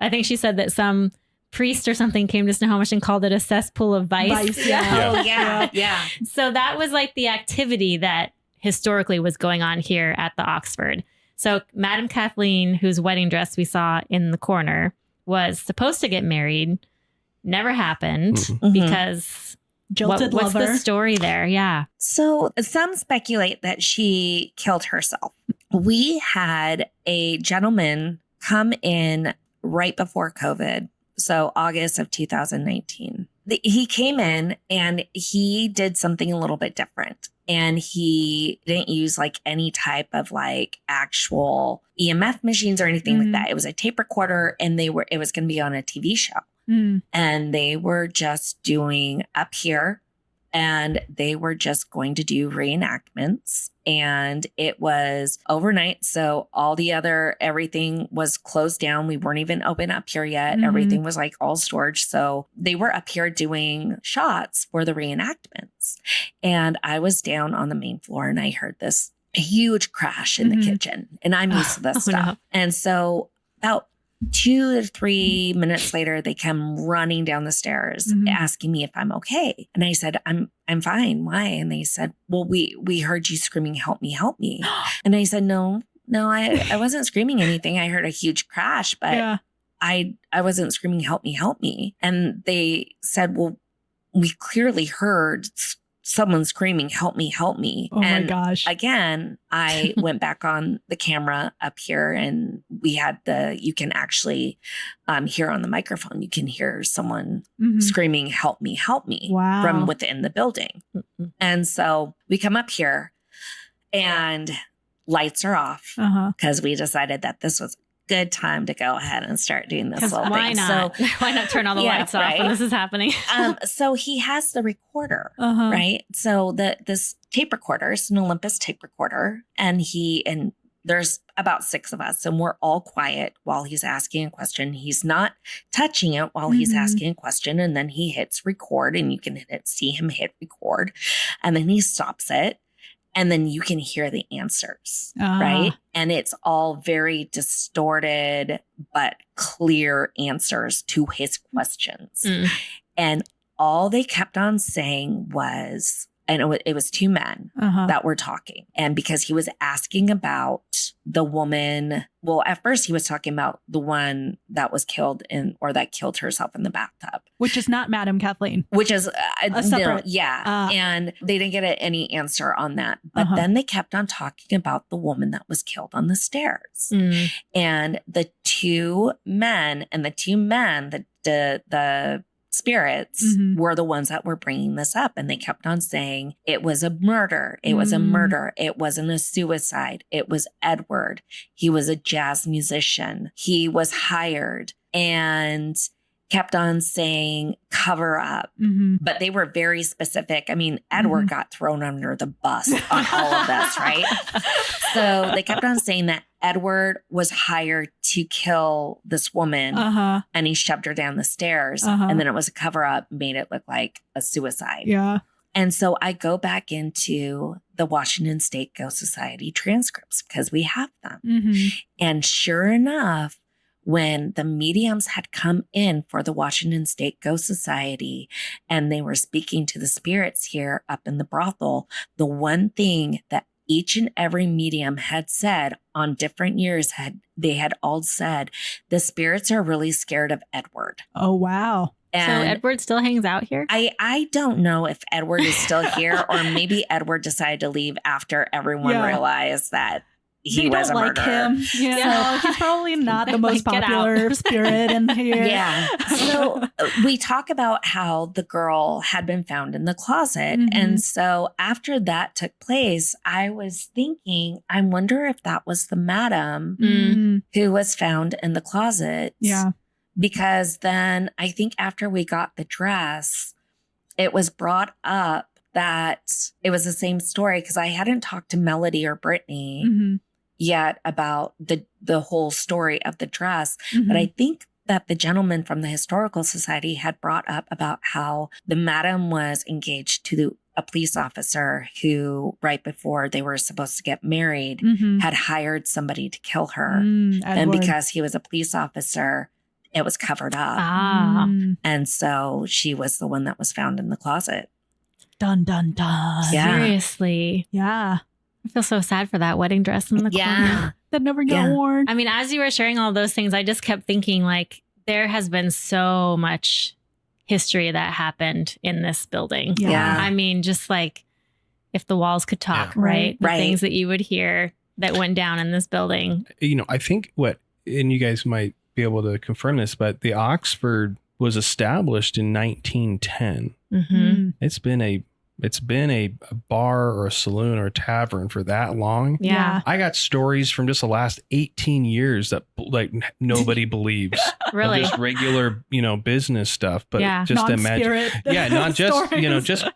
Speaker 2: I think she said that some priest or something came to Snohomish and called it a cesspool of vice.
Speaker 1: Yeah.
Speaker 4: Oh, yeah. Yeah.
Speaker 2: So that was like the activity that historically was going on here at the Oxford. So Madam Kathleen, whose wedding dress we saw in the corner, was supposed to get married. Never happened because
Speaker 1: Jilted
Speaker 2: what's
Speaker 1: lover.
Speaker 2: the story there? Yeah.
Speaker 4: So some speculate that she killed herself. We had a gentleman come in right before COVID. So August of 2019. He came in and he did something a little bit different. And he didn't use like any type of like actual EMF machines or anything like that. It was a tape recorder, and it was going to be on a TV show. And they were just doing up here, and they were just going to do reenactments. And it was overnight. So everything was closed down. We weren't even open up here yet. Everything was like all storage. So they were up here doing shots for the reenactments. And I was down on the main floor, and I heard this huge crash in the kitchen. And I'm used to this stuff. No. And so about 2 to 3 minutes later, they come running down the stairs asking me if I'm okay. And I said, I'm fine. Why? And they said, well, we heard you screaming, help me, help me. And I said, no, I wasn't screaming anything. I heard a huge crash, but I wasn't screaming, help me, help me. And they said, well, we clearly heard someone screaming, help me, help me.
Speaker 1: Oh my gosh.
Speaker 4: Again, I went back on the camera up here, and we had you can actually hear on the microphone, you can hear someone screaming, help me, from within the building. And so we come up here, and lights are off because we decided that this was good time to go ahead and start doing this little
Speaker 2: why
Speaker 4: thing.
Speaker 2: Not? So why not turn all the lights off when this is happening?
Speaker 4: So he has the recorder, right? So this tape recorder is an Olympus tape recorder, and there's about 6 of us, and we're all quiet while he's asking a question. He's not touching it while he's asking a question, and then he hits record, and you can see him hit record, and then he stops it. And then you can hear the answers, right? And it's all very distorted, but clear answers to his questions. And all they kept on saying was, and it was 2 men that were talking. And because he was asking about the woman, well, at first he was talking about the one that was killed that killed herself in the bathtub.
Speaker 1: Which is not Madam Kathleen.
Speaker 4: Which is
Speaker 1: a separate.
Speaker 4: And they didn't get any answer on that. But then they kept on talking about the woman that was killed on the stairs. And the 2 men, the spirits were the ones that were bringing this up. And they kept on saying it was a murder. It was a murder. It wasn't a suicide. It was Edward. He was a jazz musician. He was hired, and kept on saying cover up. But they were very specific. I mean, Edward got thrown under the bus on all of this, right? So they kept on saying that Edward was hired to kill this woman, and he shoved her down the stairs, and then it was a cover up, made it look like a suicide.
Speaker 1: Yeah.
Speaker 4: And so I go back into the Washington State Ghost Society transcripts because we have them. And sure enough, when the mediums had come in for the Washington State Ghost Society and they were speaking to the spirits here up in the brothel, the one thing that each and every medium had said on different years, they had all said, the spirits are really scared of Edward.
Speaker 1: Oh, wow.
Speaker 2: And so Edward still hangs out here?
Speaker 4: I don't know if Edward is still here, or maybe Edward decided to leave after everyone realized that he was a murderer.
Speaker 1: Him. So he's probably not the most popular spirit in here.
Speaker 4: Yeah. So we talk about how the girl had been found in the closet. And so after that took place, I was thinking, I wonder if that was the madam who was found in the closet.
Speaker 1: Yeah.
Speaker 4: Because then I think after we got the dress, it was brought up that it was the same story, because I hadn't talked to Melody or Brittany yet about the whole story of the dress. But I think that the gentleman from the Historical Society had brought up about how the madam was engaged to a police officer who, right before they were supposed to get married, had hired somebody to kill her. And because he was a police officer, it was covered up. And so she was the one that was found in the closet.
Speaker 1: Dun, dun, dun.
Speaker 4: Yeah.
Speaker 2: Seriously.
Speaker 1: Yeah.
Speaker 2: I feel so sad for that wedding dress in the corner.
Speaker 1: That never got worn.
Speaker 2: I mean, as you were sharing all those things, I just kept thinking, like, there has been so much history that happened in this building.
Speaker 4: Yeah.
Speaker 2: I mean, just like if the walls could talk, right? The things that you would hear that went down in this building.
Speaker 3: You know, I think and you guys might be able to confirm this, but the Oxford was established in 1910. It's been a it's been a bar or a saloon or a tavern for that long.
Speaker 2: Yeah.
Speaker 3: I got stories from just the last 18 years that like nobody believes.
Speaker 2: Really?
Speaker 3: Just regular, business stuff, but just imagine. Yeah. Not just, just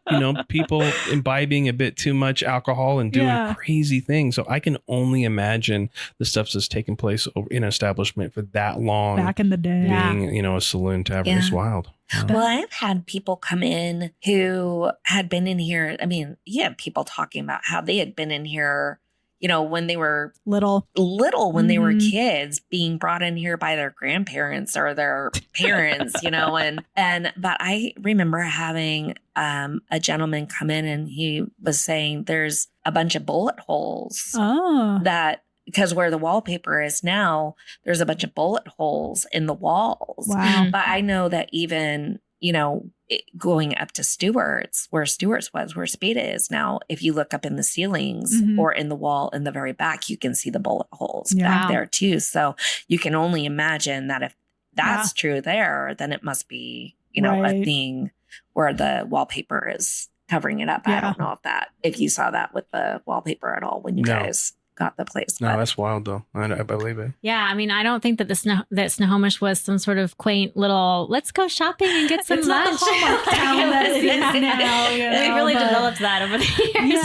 Speaker 3: people imbibing a bit too much alcohol and doing crazy things. So I can only imagine the stuff that's taken place in an establishment for that long.
Speaker 1: Back in the day.
Speaker 3: Being, a saloon tavern is wild.
Speaker 4: Well, I've had people come in who had been in here. I mean, people talking about how they had been in here, when they were little, when they were kids, being brought in here by their grandparents or their parents, but I remember having a gentleman come in and he was saying there's a bunch of bullet holes because where the wallpaper is now, there's a bunch of bullet holes in the walls.
Speaker 1: Wow.
Speaker 4: But I know that even, going up to Stewart's, where Stewart's was, where Spada is now, if you look up in the ceilings or in the wall in the very back, you can see the bullet holes back there too. So you can only imagine that if that's true there, then it must be, a thing where the wallpaper is covering it up. I don't know if you saw that with the wallpaper at all when you guys got the place.
Speaker 3: No, that's wild though. I believe it.
Speaker 2: Yeah, I mean, I don't think that Snohomish was some sort of quaint little let's go shopping and get some lunch.
Speaker 1: Town that it is now.
Speaker 2: We really developed that over the years.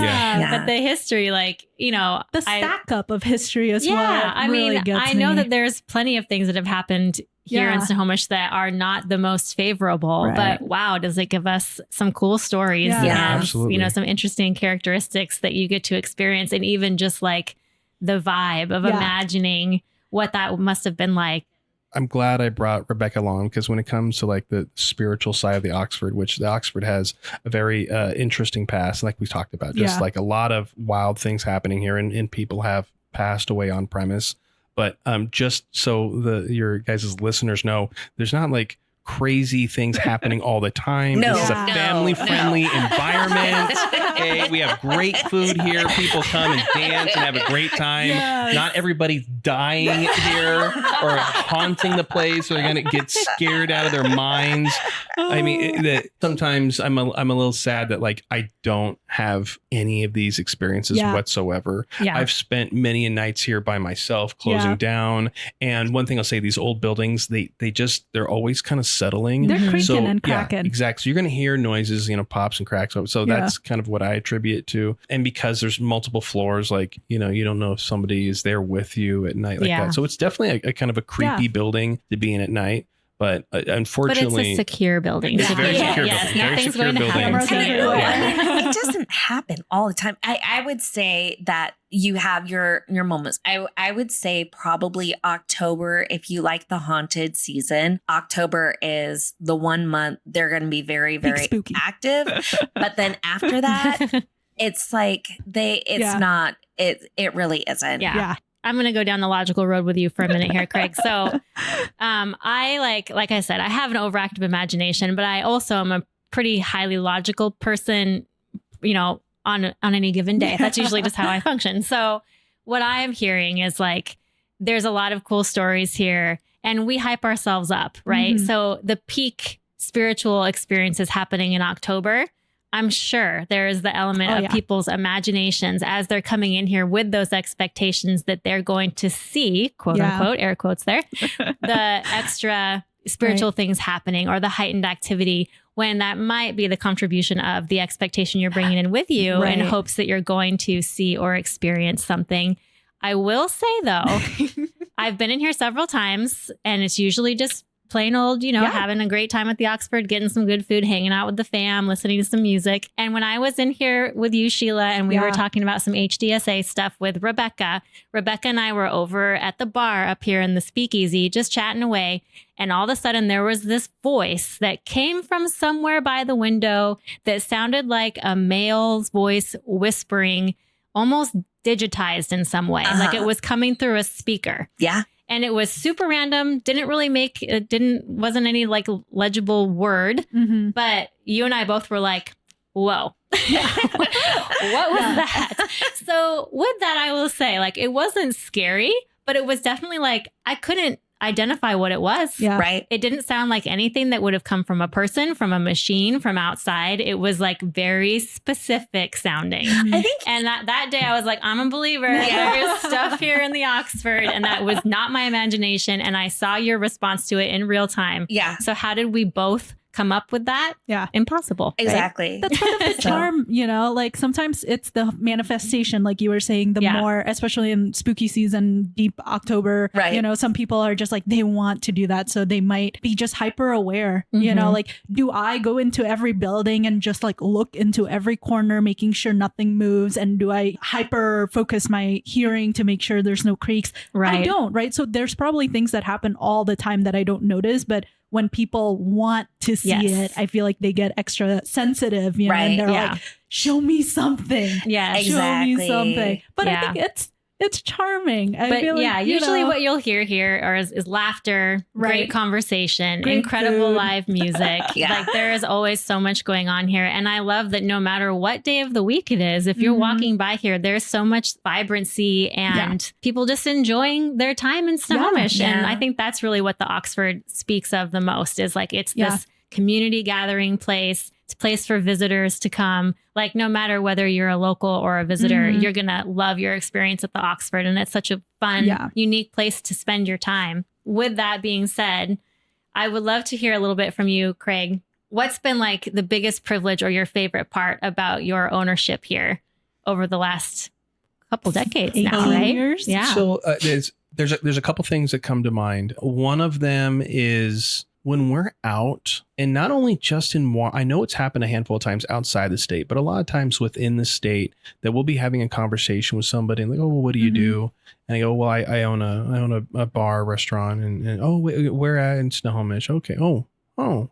Speaker 2: But the history,
Speaker 1: the stack up of history is what
Speaker 2: I know that there's plenty of things that have happened here in Snohomish that are not the most favorable, but wow, does it give us some cool stories and
Speaker 3: absolutely.
Speaker 2: Some interesting characteristics that you get to experience, and even just like the vibe of imagining what that must have been like.
Speaker 3: I'm glad I brought Rebecca along because when it comes to like the spiritual side of the Oxford, which the Oxford has a very interesting past, like we talked about, just like a lot of wild things happening here, and people have passed away on premise. But just so your guys' listeners know, there's not like crazy things happening all the time.
Speaker 4: No,
Speaker 3: this is a family-friendly environment. Okay, we have great food here. People come and dance and have a great time. Yes. Not everybody's dying here or haunting the place, or they're gonna get scared out of their minds. I mean, sometimes I'm a little sad that like I don't have any of these experiences whatsoever. Yeah. I've spent many nights here by myself, closing down. And one thing I'll say, these old buildings, they're always kind of settling.
Speaker 1: They're creaking and cracking.
Speaker 3: Yeah, exactly. So you're going to hear noises, pops and cracks. So that's kind of what I attribute it to. And because there's multiple floors, like, you don't know if somebody is there with you at night like that. So it's definitely a kind of a creepy building to be in at night. But unfortunately,
Speaker 2: but it's a secure building.
Speaker 3: It's a very secure building.
Speaker 2: Nothing's going to happen.
Speaker 4: It doesn't happen all the time. I would say that you have your moments. I would say probably October, if you like the haunted season. October is the 1 month they're going to be very, very active. But then after that, it's like not. It really isn't.
Speaker 2: Yeah. I'm going to go down the logical road with you for a minute here, Craig. So I like I said, I have an overactive imagination, but I also am a pretty highly logical person, on any given day. That's usually just how I function. So what I'm hearing is like, there's a lot of cool stories here and we hype ourselves up, right? Mm-hmm. So the peak spiritual experience is happening in October. I'm sure there is the element of people's imaginations as they're coming in here with those expectations that they're going to see, quote unquote, air quotes there, the extra spiritual things happening or the heightened activity, when that might be the contribution of the expectation you're bringing in with you in hopes that you're going to see or experience something. I will say, though, I've been in here several times and it's usually just plain old, having a great time at the Oxford, getting some good food, hanging out with the fam, listening to some music. And when I was in here with you, Sheila, and we were talking about some HDSA stuff with Rebecca and I were over at the bar up here in the Speakeasy, just chatting away. And all of a sudden there was this voice that came from somewhere by the window that sounded like a male's voice whispering, almost digitized in some way, like it was coming through a speaker. Yeah. And it was super random. Wasn't any like legible word, but you and I both were like, whoa, what was that? So with that, I will say, like, it wasn't scary, but it was definitely like, I couldn't identify what it was.
Speaker 1: Yeah.
Speaker 4: Right.
Speaker 2: It didn't sound like anything that would have come from a person, from a machine, from outside. It was like very specific sounding.
Speaker 4: I think.
Speaker 2: And that day I was like, I'm a believer. There is stuff here in the Oxford. And that was not my imagination. And I saw your response to it in real time.
Speaker 4: Yeah.
Speaker 2: So how did we both come up with that?
Speaker 1: Yeah.
Speaker 2: Impossible.
Speaker 4: Exactly.
Speaker 1: That's part of the charm, you know, like sometimes it's the manifestation, like you were saying, the more, especially in spooky season, deep October,
Speaker 4: right.
Speaker 1: You know, some people are just like, they want to do that. So they might be just hyper aware, you know, like, do I go into every building and just like look into every corner, making sure nothing moves? And do I hyper focus my hearing to make sure there's no creaks?
Speaker 2: Right.
Speaker 1: I don't, right? So there's probably things that happen all the time that I don't notice, but when people want to see it, I feel like they get extra sensitive, you know, and they're like, show me something.
Speaker 2: Yeah,
Speaker 1: exactly. Show me something. But I think it's charming.
Speaker 2: But
Speaker 1: feel like,
Speaker 2: usually what you'll hear here is laughter, great conversation,
Speaker 1: great
Speaker 2: incredible
Speaker 1: food.
Speaker 2: live music. Like there is always so much going on here. And I love that no matter what day of the week it is, if you're walking by here, there's so much vibrancy and people just enjoying their time in Snohomish.
Speaker 1: Yeah.
Speaker 2: And I think that's really what the Oxford speaks of the most is like, it's this community gathering place. It's a place for visitors to come. Like no matter whether you're a local or a visitor, you're going to love your experience at the Oxford. And it's such a fun, unique place to spend your time. With that being said, I would love to hear a little bit from you, Craig. What's been like the biggest privilege or your favorite part about your ownership here over the last couple decades now, right?
Speaker 1: Years?
Speaker 2: Yeah.
Speaker 3: So there's a couple things that come to mind. One of them is when we're out, and not only just I know it's happened a handful of times outside the state, but a lot of times within the state that we'll be having a conversation with somebody and like, oh, well, what do you do? And I go, well, I own a bar, restaurant, and oh, where at in Snohomish? Okay. Oh,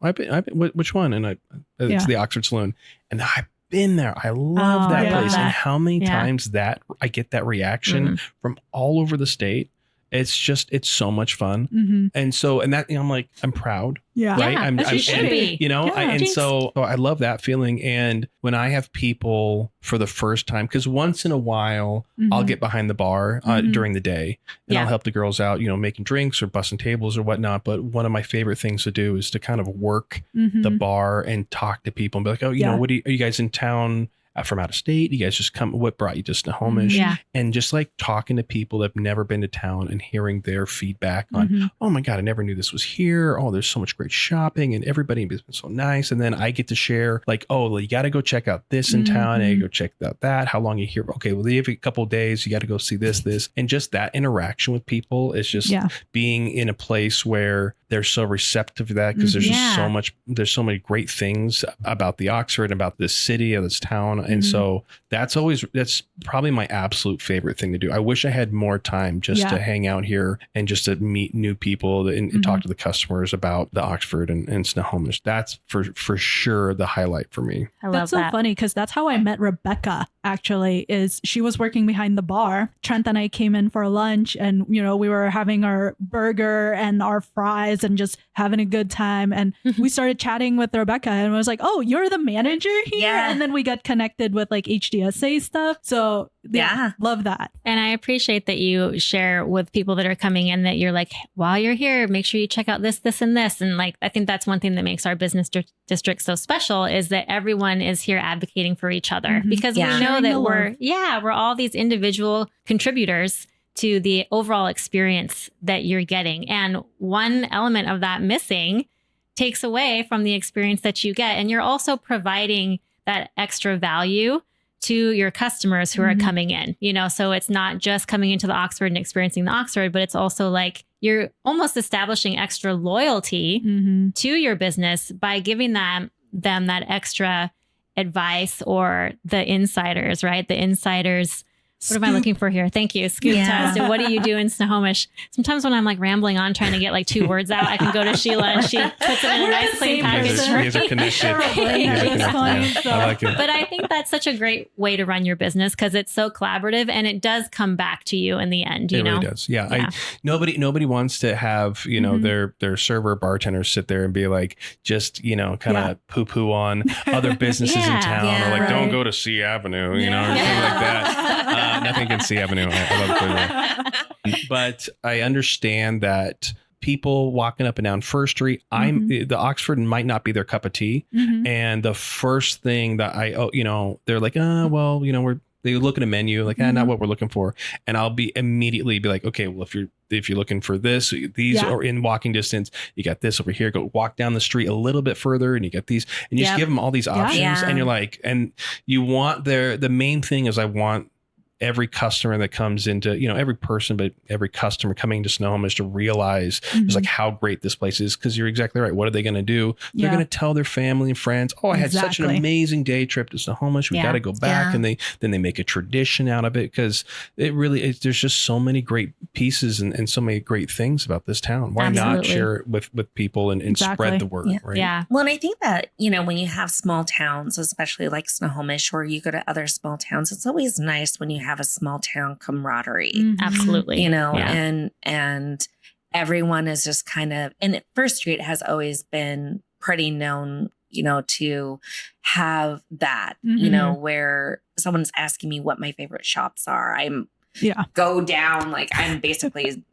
Speaker 3: I've been, which one? And it's the Oxford Saloon, and I've been there. I love that place. And how many times that I get that reaction from all over the state. It's so much fun. And so, and that, I'm like, I'm proud.
Speaker 1: Yeah.
Speaker 3: Right.
Speaker 2: Yeah,
Speaker 3: I'm
Speaker 2: should be.
Speaker 3: You know, so I love that feeling. And when I have people for the first time, because once in a while I'll get behind the bar during the day and I'll help the girls out, you know, making drinks or bussing tables or whatnot. But one of my favorite things to do is to kind of work the bar and talk to people and be like, oh, you know, are you guys in town? From out of state, you guys just come, what brought you to Snohomish? And just like talking to people that have never been to town and hearing their feedback on, oh my God, I never knew this was here. Oh, there's so much great shopping and everybody has been so nice. And then I get to share like, oh, well, you got to go check out this in town. And you go check out that. How long are you here? Okay, well, every couple of days, you got to go see this. And just that interaction with people is just being in a place where they're so receptive to that because there's just so much, there's so many great things about the Oxford, about this city or this town. And so that's probably my absolute favorite thing to do. I wish I had more time just to hang out here and just to meet new people and talk to the customers about the Oxford and Snohomish. That's for sure the highlight for me.
Speaker 2: I love
Speaker 1: that's so
Speaker 2: that.
Speaker 1: funny because that's how I met Rebecca. Actually, is she was working behind the bar. Trent and I came in for lunch, and you know we were having our burger and our fries and just having a good time. And we started chatting with Rebecca, and I was like, "Oh, you're the manager here."
Speaker 4: Yeah.
Speaker 1: And then we got connected with like HDSA stuff. So love that.
Speaker 2: And I appreciate that you share with people that are coming in that you're like, while you're here, make sure you check out this, this, and this. And like, I think that's one thing that makes our business district so special is that everyone is here advocating for each other because we know that we're all these individual contributors to the overall experience that you're getting. And one element of that missing takes away from the experience that you get. And you're also providing that extra value to your customers who are coming in, you know, so it's not just coming into the Oxford and experiencing the Oxford, but it's also like you're almost establishing extra loyalty to your business by giving them that extra advice or the insiders, right? The insiders. What am I looking for here? Thank you. Scoop test. And what do you do in Snohomish? Sometimes when I'm like rambling on trying to get like 2 words out, I can go to Sheila and she puts it in a nice clean package.
Speaker 3: You guys are connected. I like it.
Speaker 2: But I think that's such a great way to run your business because it's so collaborative and it does come back to you in the end. You know?
Speaker 3: Really does. Yeah. Nobody wants to have, you know, their server bartender sit there and be like, just, you know, kind of poo poo on other businesses in town or like, don't go to C Avenue, you know, or something like that. Nothing against C Avenue. I love it. But I understand that people walking up and down First Street. The Oxford might not be their cup of tea. And the first thing that they're like, well, they look at a menu like, not what we're looking for. And I'll immediately be like, okay, well, if you're looking for this, these are in walking distance, you got this over here, go walk down the street a little bit further and you got these, and you just give them all these options. And you're like, and you want the main thing is I want every customer that comes into, every person, but every customer coming to Snohomish to realize just like how great this place is. Cause you're exactly right. What are they going to do? They're going to tell their family and friends, I had such an amazing day trip to Snohomish. We got to go back. And then they make a tradition out of it. Cause it really is, there's just so many great pieces and so many great things about this town. Why not share it with people and spread the word? Right?
Speaker 2: Yeah.
Speaker 4: Well, and I think that, when you have small towns, especially like Snohomish, or you go to other small towns, it's always nice when you have a small town camaraderie.
Speaker 2: Absolutely.
Speaker 4: And everyone is just kind of, and First Street has always been pretty known, to have that, where someone's asking me what my favorite shops are. Go down, like I'm basically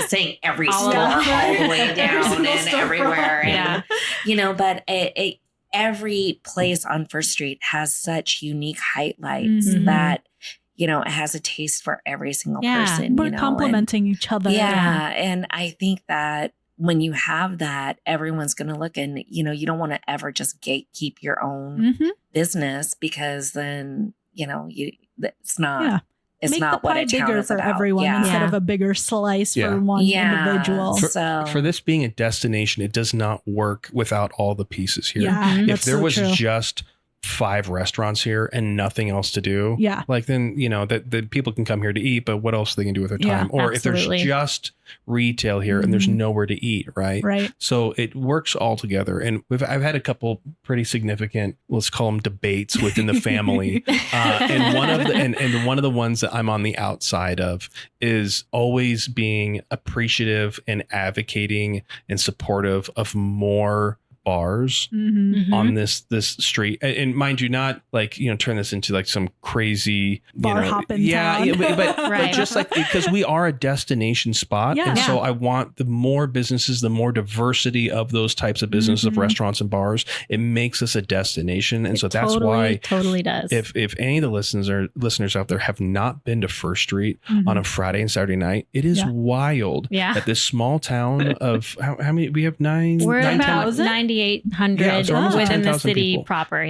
Speaker 4: saying every store all the way down and everywhere. And, but every place on First Street has such unique highlights that it has a taste for every single person.
Speaker 1: We're complimenting each other.
Speaker 4: Yeah. And I think that when you have that, everyone's going to look, and, you don't want to ever just gatekeep your own business, because then, it's not. It's
Speaker 1: Make
Speaker 4: not
Speaker 1: the
Speaker 4: what
Speaker 1: pie
Speaker 4: a town
Speaker 1: bigger
Speaker 4: is
Speaker 1: for
Speaker 4: about.
Speaker 1: everyone instead of a bigger slice for one individual.
Speaker 3: For this being a destination, it does not work without all the pieces here. If there was just 5 restaurants here and nothing else to do, like then that people can come here to eat, but what else are they gonna do with their time? Or if there's just retail here and there's nowhere to eat, right? So it works all together. And I've had a couple pretty significant, let's call them debates within the family. And one of the ones that I'm on the outside of is always being appreciative and advocating and supportive of more bars on this street, and mind you, not like turn this into like some crazy
Speaker 1: bar hopping town.
Speaker 3: But just like, because we are a destination spot, and so I want the more businesses, the more diversity of those types of businesses of restaurants and bars, it makes us a destination. And so that's why
Speaker 2: totally does.
Speaker 3: If any of the listeners out there have not been to First Street on a Friday and Saturday night, it is wild that this small town of how many we have
Speaker 2: we're about 9,800 within the city
Speaker 3: people.
Speaker 2: Proper.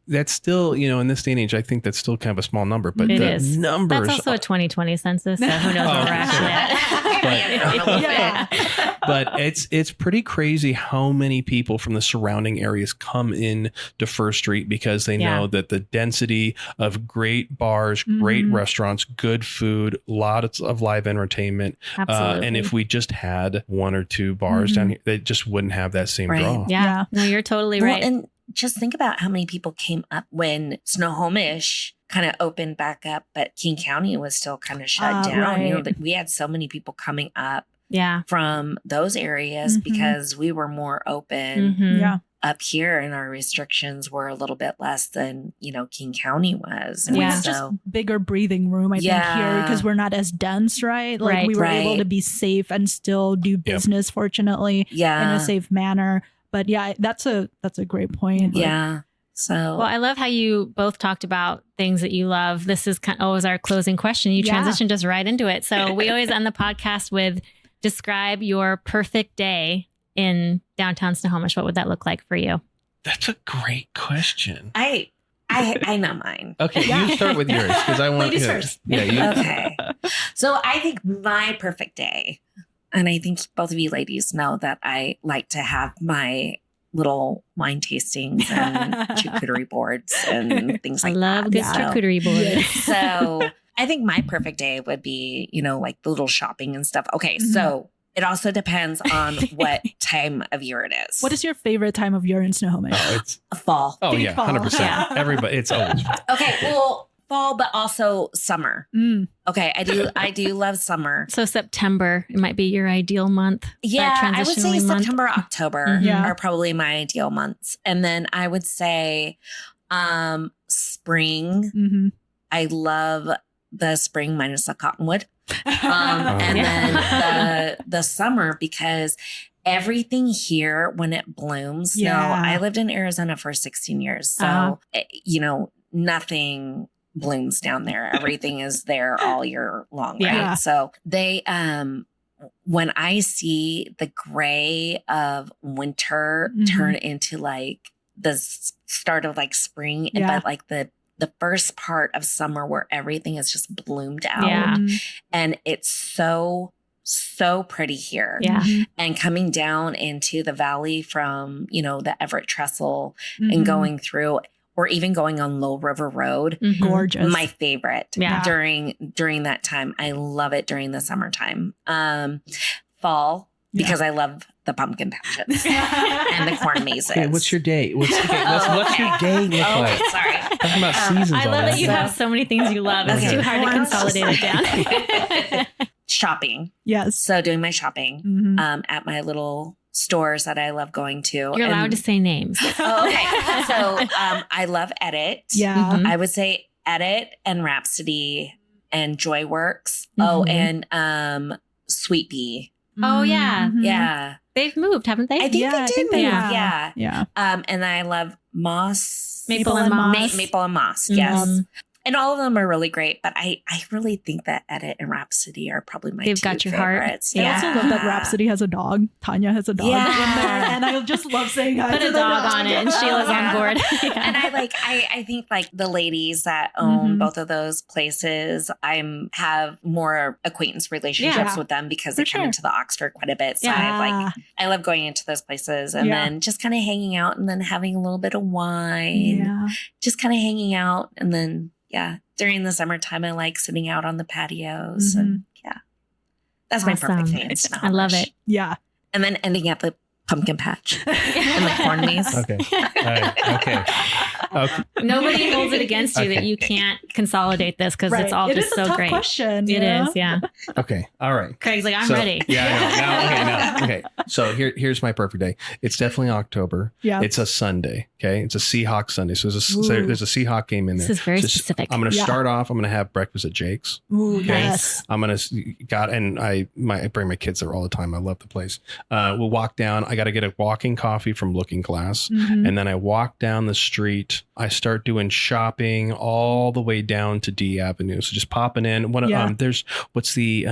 Speaker 3: That's still, in this day and age, I think that's still kind of a small number, but the numbers.
Speaker 2: That's also a 2020 census, so who knows where we're actually at.
Speaker 3: But it's pretty crazy how many people from the surrounding areas come in to First Street because they know that the density of great bars, great restaurants, good food, lots of live entertainment. And if we just had 1 or 2 bars down here, they just wouldn't have that same draw.
Speaker 2: Yeah. No, you're totally right.
Speaker 4: And just think about how many people came up when Snohomish kind of opened back up, but King County was still kind of shut down. We had so many people coming up from those areas because we were more open up here, and our restrictions were a little bit less than, King County was.
Speaker 1: And we have just bigger breathing room, I think, here, because we're not as dense, right? Like we were able to be safe and still do business, fortunately, in a safe manner. But that's a great point.
Speaker 4: So,
Speaker 2: well, I love how you both talked about things that you love. This is always our closing question. You transitioned just right into it. So we always end the podcast with describe your perfect day in downtown Snohomish. What would that look like for you?
Speaker 3: That's a great question.
Speaker 4: I know mine.
Speaker 3: Okay, you start with yours because I want
Speaker 4: ladies first. Okay. So I think my perfect day. And I think both of you ladies know that I like to have my little wine tastings and charcuterie boards and things like that.
Speaker 2: I love good charcuterie boards.
Speaker 4: So I think my perfect day would be, like the little shopping and stuff. Okay, so it also depends on what time of year it is.
Speaker 1: What is your favorite time of year in Snohomish?
Speaker 3: It's
Speaker 4: fall.
Speaker 3: Oh, yeah, 100%. Everybody, it's always fall.
Speaker 4: Okay, well, fall, but also summer. Okay, I do love summer.
Speaker 2: So September, it might be your ideal month.
Speaker 4: Yeah, I would say September, October
Speaker 1: Yeah.
Speaker 4: are probably my ideal months. And then I would say spring. I love the spring minus the cottonwood. And then the summer, because everything here when it blooms. Now, I lived in Arizona for 16 years. So, nothing blooms down there. Everything is there all year long. Right. So they, when I see the gray of winter turn into like the start of like spring, but like the first part of summer where everything is just bloomed out and it's so pretty here. And coming down into the valley from, the Everett Trestle and going through, or even going on Low River Road.
Speaker 1: Gorgeous.
Speaker 4: My favorite during that time. I love it during the summertime. Fall, because I love the pumpkin patches and the corn mazes.
Speaker 3: Okay, what's your day? What's your day look like?
Speaker 4: Sorry.
Speaker 3: Talking about seasons.
Speaker 2: I love that you have so many things you love. It's too hard to consolidate it down.
Speaker 4: Shopping.
Speaker 1: Yes.
Speaker 4: So doing my shopping at my little stores that I love going to.
Speaker 2: You're allowed to say names.
Speaker 4: Oh, okay. So I love Edit.
Speaker 1: Yeah.
Speaker 4: I would say Edit and Rhapsody and Joyworks. Oh, and Sweet Pea.
Speaker 2: Oh, yeah.
Speaker 4: Yeah.
Speaker 2: They've moved, haven't they?
Speaker 4: I think they did move.
Speaker 1: Yeah.
Speaker 4: Yeah. And I love Moss.
Speaker 2: Maple and Moss.
Speaker 4: Maple and Moss. Yes. And all of them are really great, but I really think that Edit and Rhapsody are probably my
Speaker 2: They've
Speaker 4: two
Speaker 2: got your
Speaker 4: favorites.
Speaker 2: heart.
Speaker 1: I also love that Rhapsody has a dog. Tanya has a dog in there. And I just love saying hi
Speaker 2: Put
Speaker 1: to
Speaker 2: a
Speaker 1: the
Speaker 2: dog on it and Sheila's on board.
Speaker 4: And I think like the ladies that own both of those places, have more acquaintance relationships with them because they come into the Oxford quite a bit. So I love going into those places and then just kind of hanging out and then having a little bit of wine, just kind of hanging out. And then, during the summertime, I like sitting out on the patios and that's my perfect thing.
Speaker 2: I love it.
Speaker 1: Yeah.
Speaker 4: And then ending at the pumpkin patch and the corn maze.
Speaker 3: Okay. All right. Okay.
Speaker 2: Nobody holds it against you that you can't consolidate this because it's all just so great.
Speaker 1: Question,
Speaker 2: it is, yeah.
Speaker 3: Okay. All right.
Speaker 2: Craig's like, I'm ready.
Speaker 3: Yeah. Okay. So here's my perfect day. It's definitely October. Yeah. It's a Sunday. Okay. It's a Seahawk Sunday. So there's a Seahawk game in there.
Speaker 2: This is very specific.
Speaker 3: I'm going to start off. I'm going to have breakfast at Jake's.
Speaker 1: Ooh, nice.
Speaker 3: I'm going to I bring my kids there all the time. I love the place. We'll walk down. I got to get a walking coffee from Looking Glass. And then I walk down the street. I start doing shopping all the way down to D Avenue. So just popping in. There's what's the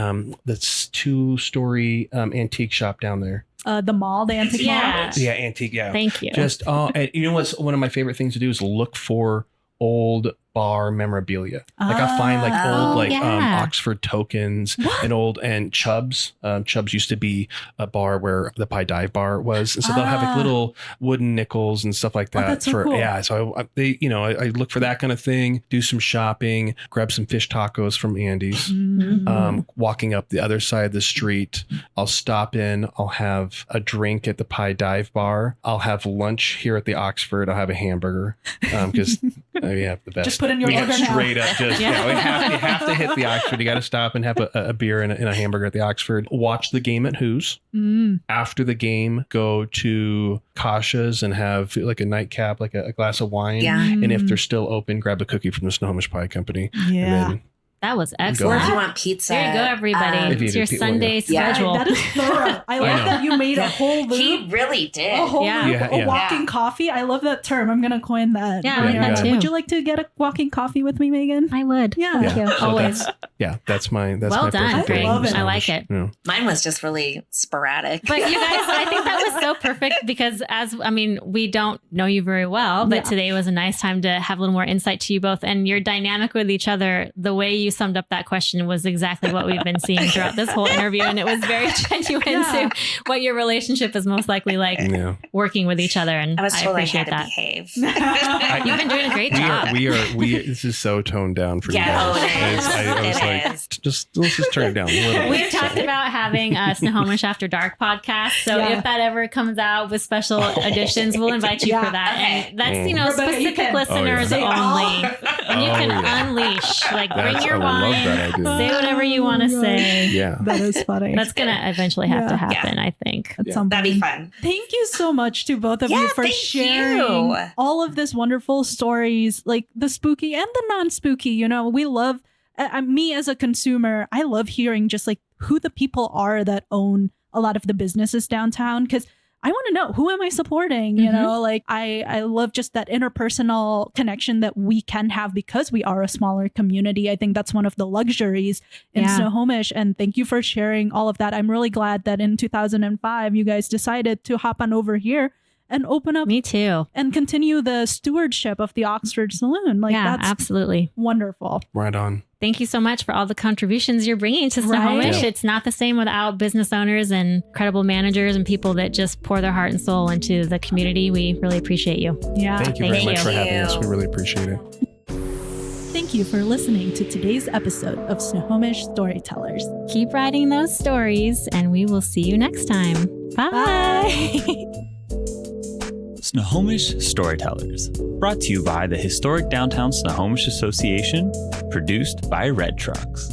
Speaker 3: that's 2-story antique shop down there.
Speaker 1: The mall, the antique mall.
Speaker 3: Yeah, antique. Yeah.
Speaker 2: Thank you.
Speaker 3: Just and you know what's one of my favorite things to do is look for old bar memorabilia. Like I find like old Oxford tokens and Chubb's. Chubb's used to be a bar where the Pie Dive bar was, and so they'll have like little wooden nickels and stuff like that.
Speaker 1: That's so cool.
Speaker 3: So I look for that kind of thing. Do some shopping. Grab some fish tacos from Andy's. Walking up the other side of the street, I'll stop in. I'll have a drink at the Pie Dive bar. I'll have lunch here at the Oxford. I'll have a hamburger because we have the best.
Speaker 1: Just put in your order
Speaker 3: straight
Speaker 1: now.
Speaker 3: up. Just you have to hit the Oxford. You got to stop and have a beer and a hamburger at the Oxford. Watch the game at Who's. After the game, go to Kasha's and have like a nightcap, like a glass of wine. And if they're still open, grab a cookie from the Snohomish Pie Company.
Speaker 2: And that was excellent.
Speaker 4: Or if you want pizza.
Speaker 2: There you go, everybody. It's your Sunday schedule.
Speaker 1: That is thorough. I like that you made a whole loop.
Speaker 4: He really did.
Speaker 1: A whole loop, a walking coffee. I love that term. I'm going to coin that.
Speaker 2: Yeah, I like that too.
Speaker 1: Would you like to get a walking coffee with me, Megan?
Speaker 2: I would.
Speaker 1: Yeah.
Speaker 2: Thank you.
Speaker 3: So
Speaker 2: always.
Speaker 3: That's my
Speaker 2: well done.
Speaker 3: perfect day.
Speaker 1: I love it.
Speaker 2: I like it.
Speaker 3: Yeah.
Speaker 4: Mine was just really sporadic.
Speaker 2: But you guys, I think that was so perfect because we don't know you very well, but today was a nice time to have a little more insight to you both and your dynamic with each other. The way you summed up that question was exactly what we've been seeing throughout this whole interview. And it was very genuine to what your relationship is most likely like working with each other. And I appreciate that.
Speaker 4: Behave.
Speaker 2: You've been doing a great job.
Speaker 3: This is so toned down for you guys. Let's just turn it down a little bit.
Speaker 2: We've talked about having a Snohomish After Dark podcast. So if that ever comes out with special editions, we'll invite you for that. Okay. And that's,
Speaker 1: Rebecca,
Speaker 2: specific listeners only. And you can unleash, bring your wine. Say whatever you want to say.
Speaker 3: Yeah.
Speaker 1: That is funny.
Speaker 2: That's going to eventually have to happen, I think.
Speaker 4: That'd be fun.
Speaker 1: Thank you so much to both of you for sharing all of this wonderful stories, like the spooky and the non-spooky. We love me as a consumer, I love hearing just like who the people are that own a lot of the businesses downtown, because I want to know, who am I supporting? You know, like I love just that interpersonal connection that we can have because we are a smaller community. I think that's one of the luxuries in Snohomish. And thank you for sharing all of that. I'm really glad that in 2005, you guys decided to hop on over here and open up.
Speaker 2: Me too.
Speaker 1: And continue the stewardship of the Oxford Saloon. Like, that's
Speaker 2: absolutely
Speaker 1: wonderful.
Speaker 3: Right on.
Speaker 2: Thank you so much for all the contributions you're bringing to Snohomish. It's not the same without business owners and credible managers and people that just pour their heart and soul into the community. We really appreciate you.
Speaker 1: Yeah.
Speaker 3: Thank you very much for having us. We really appreciate it.
Speaker 1: Thank you for listening to today's episode of Snohomish Storytellers.
Speaker 2: Keep writing those stories, and we will see you next time. Bye.
Speaker 5: Snohomish Storytellers, brought to you by the Historic Downtown Snohomish Association, produced by Red Trucks.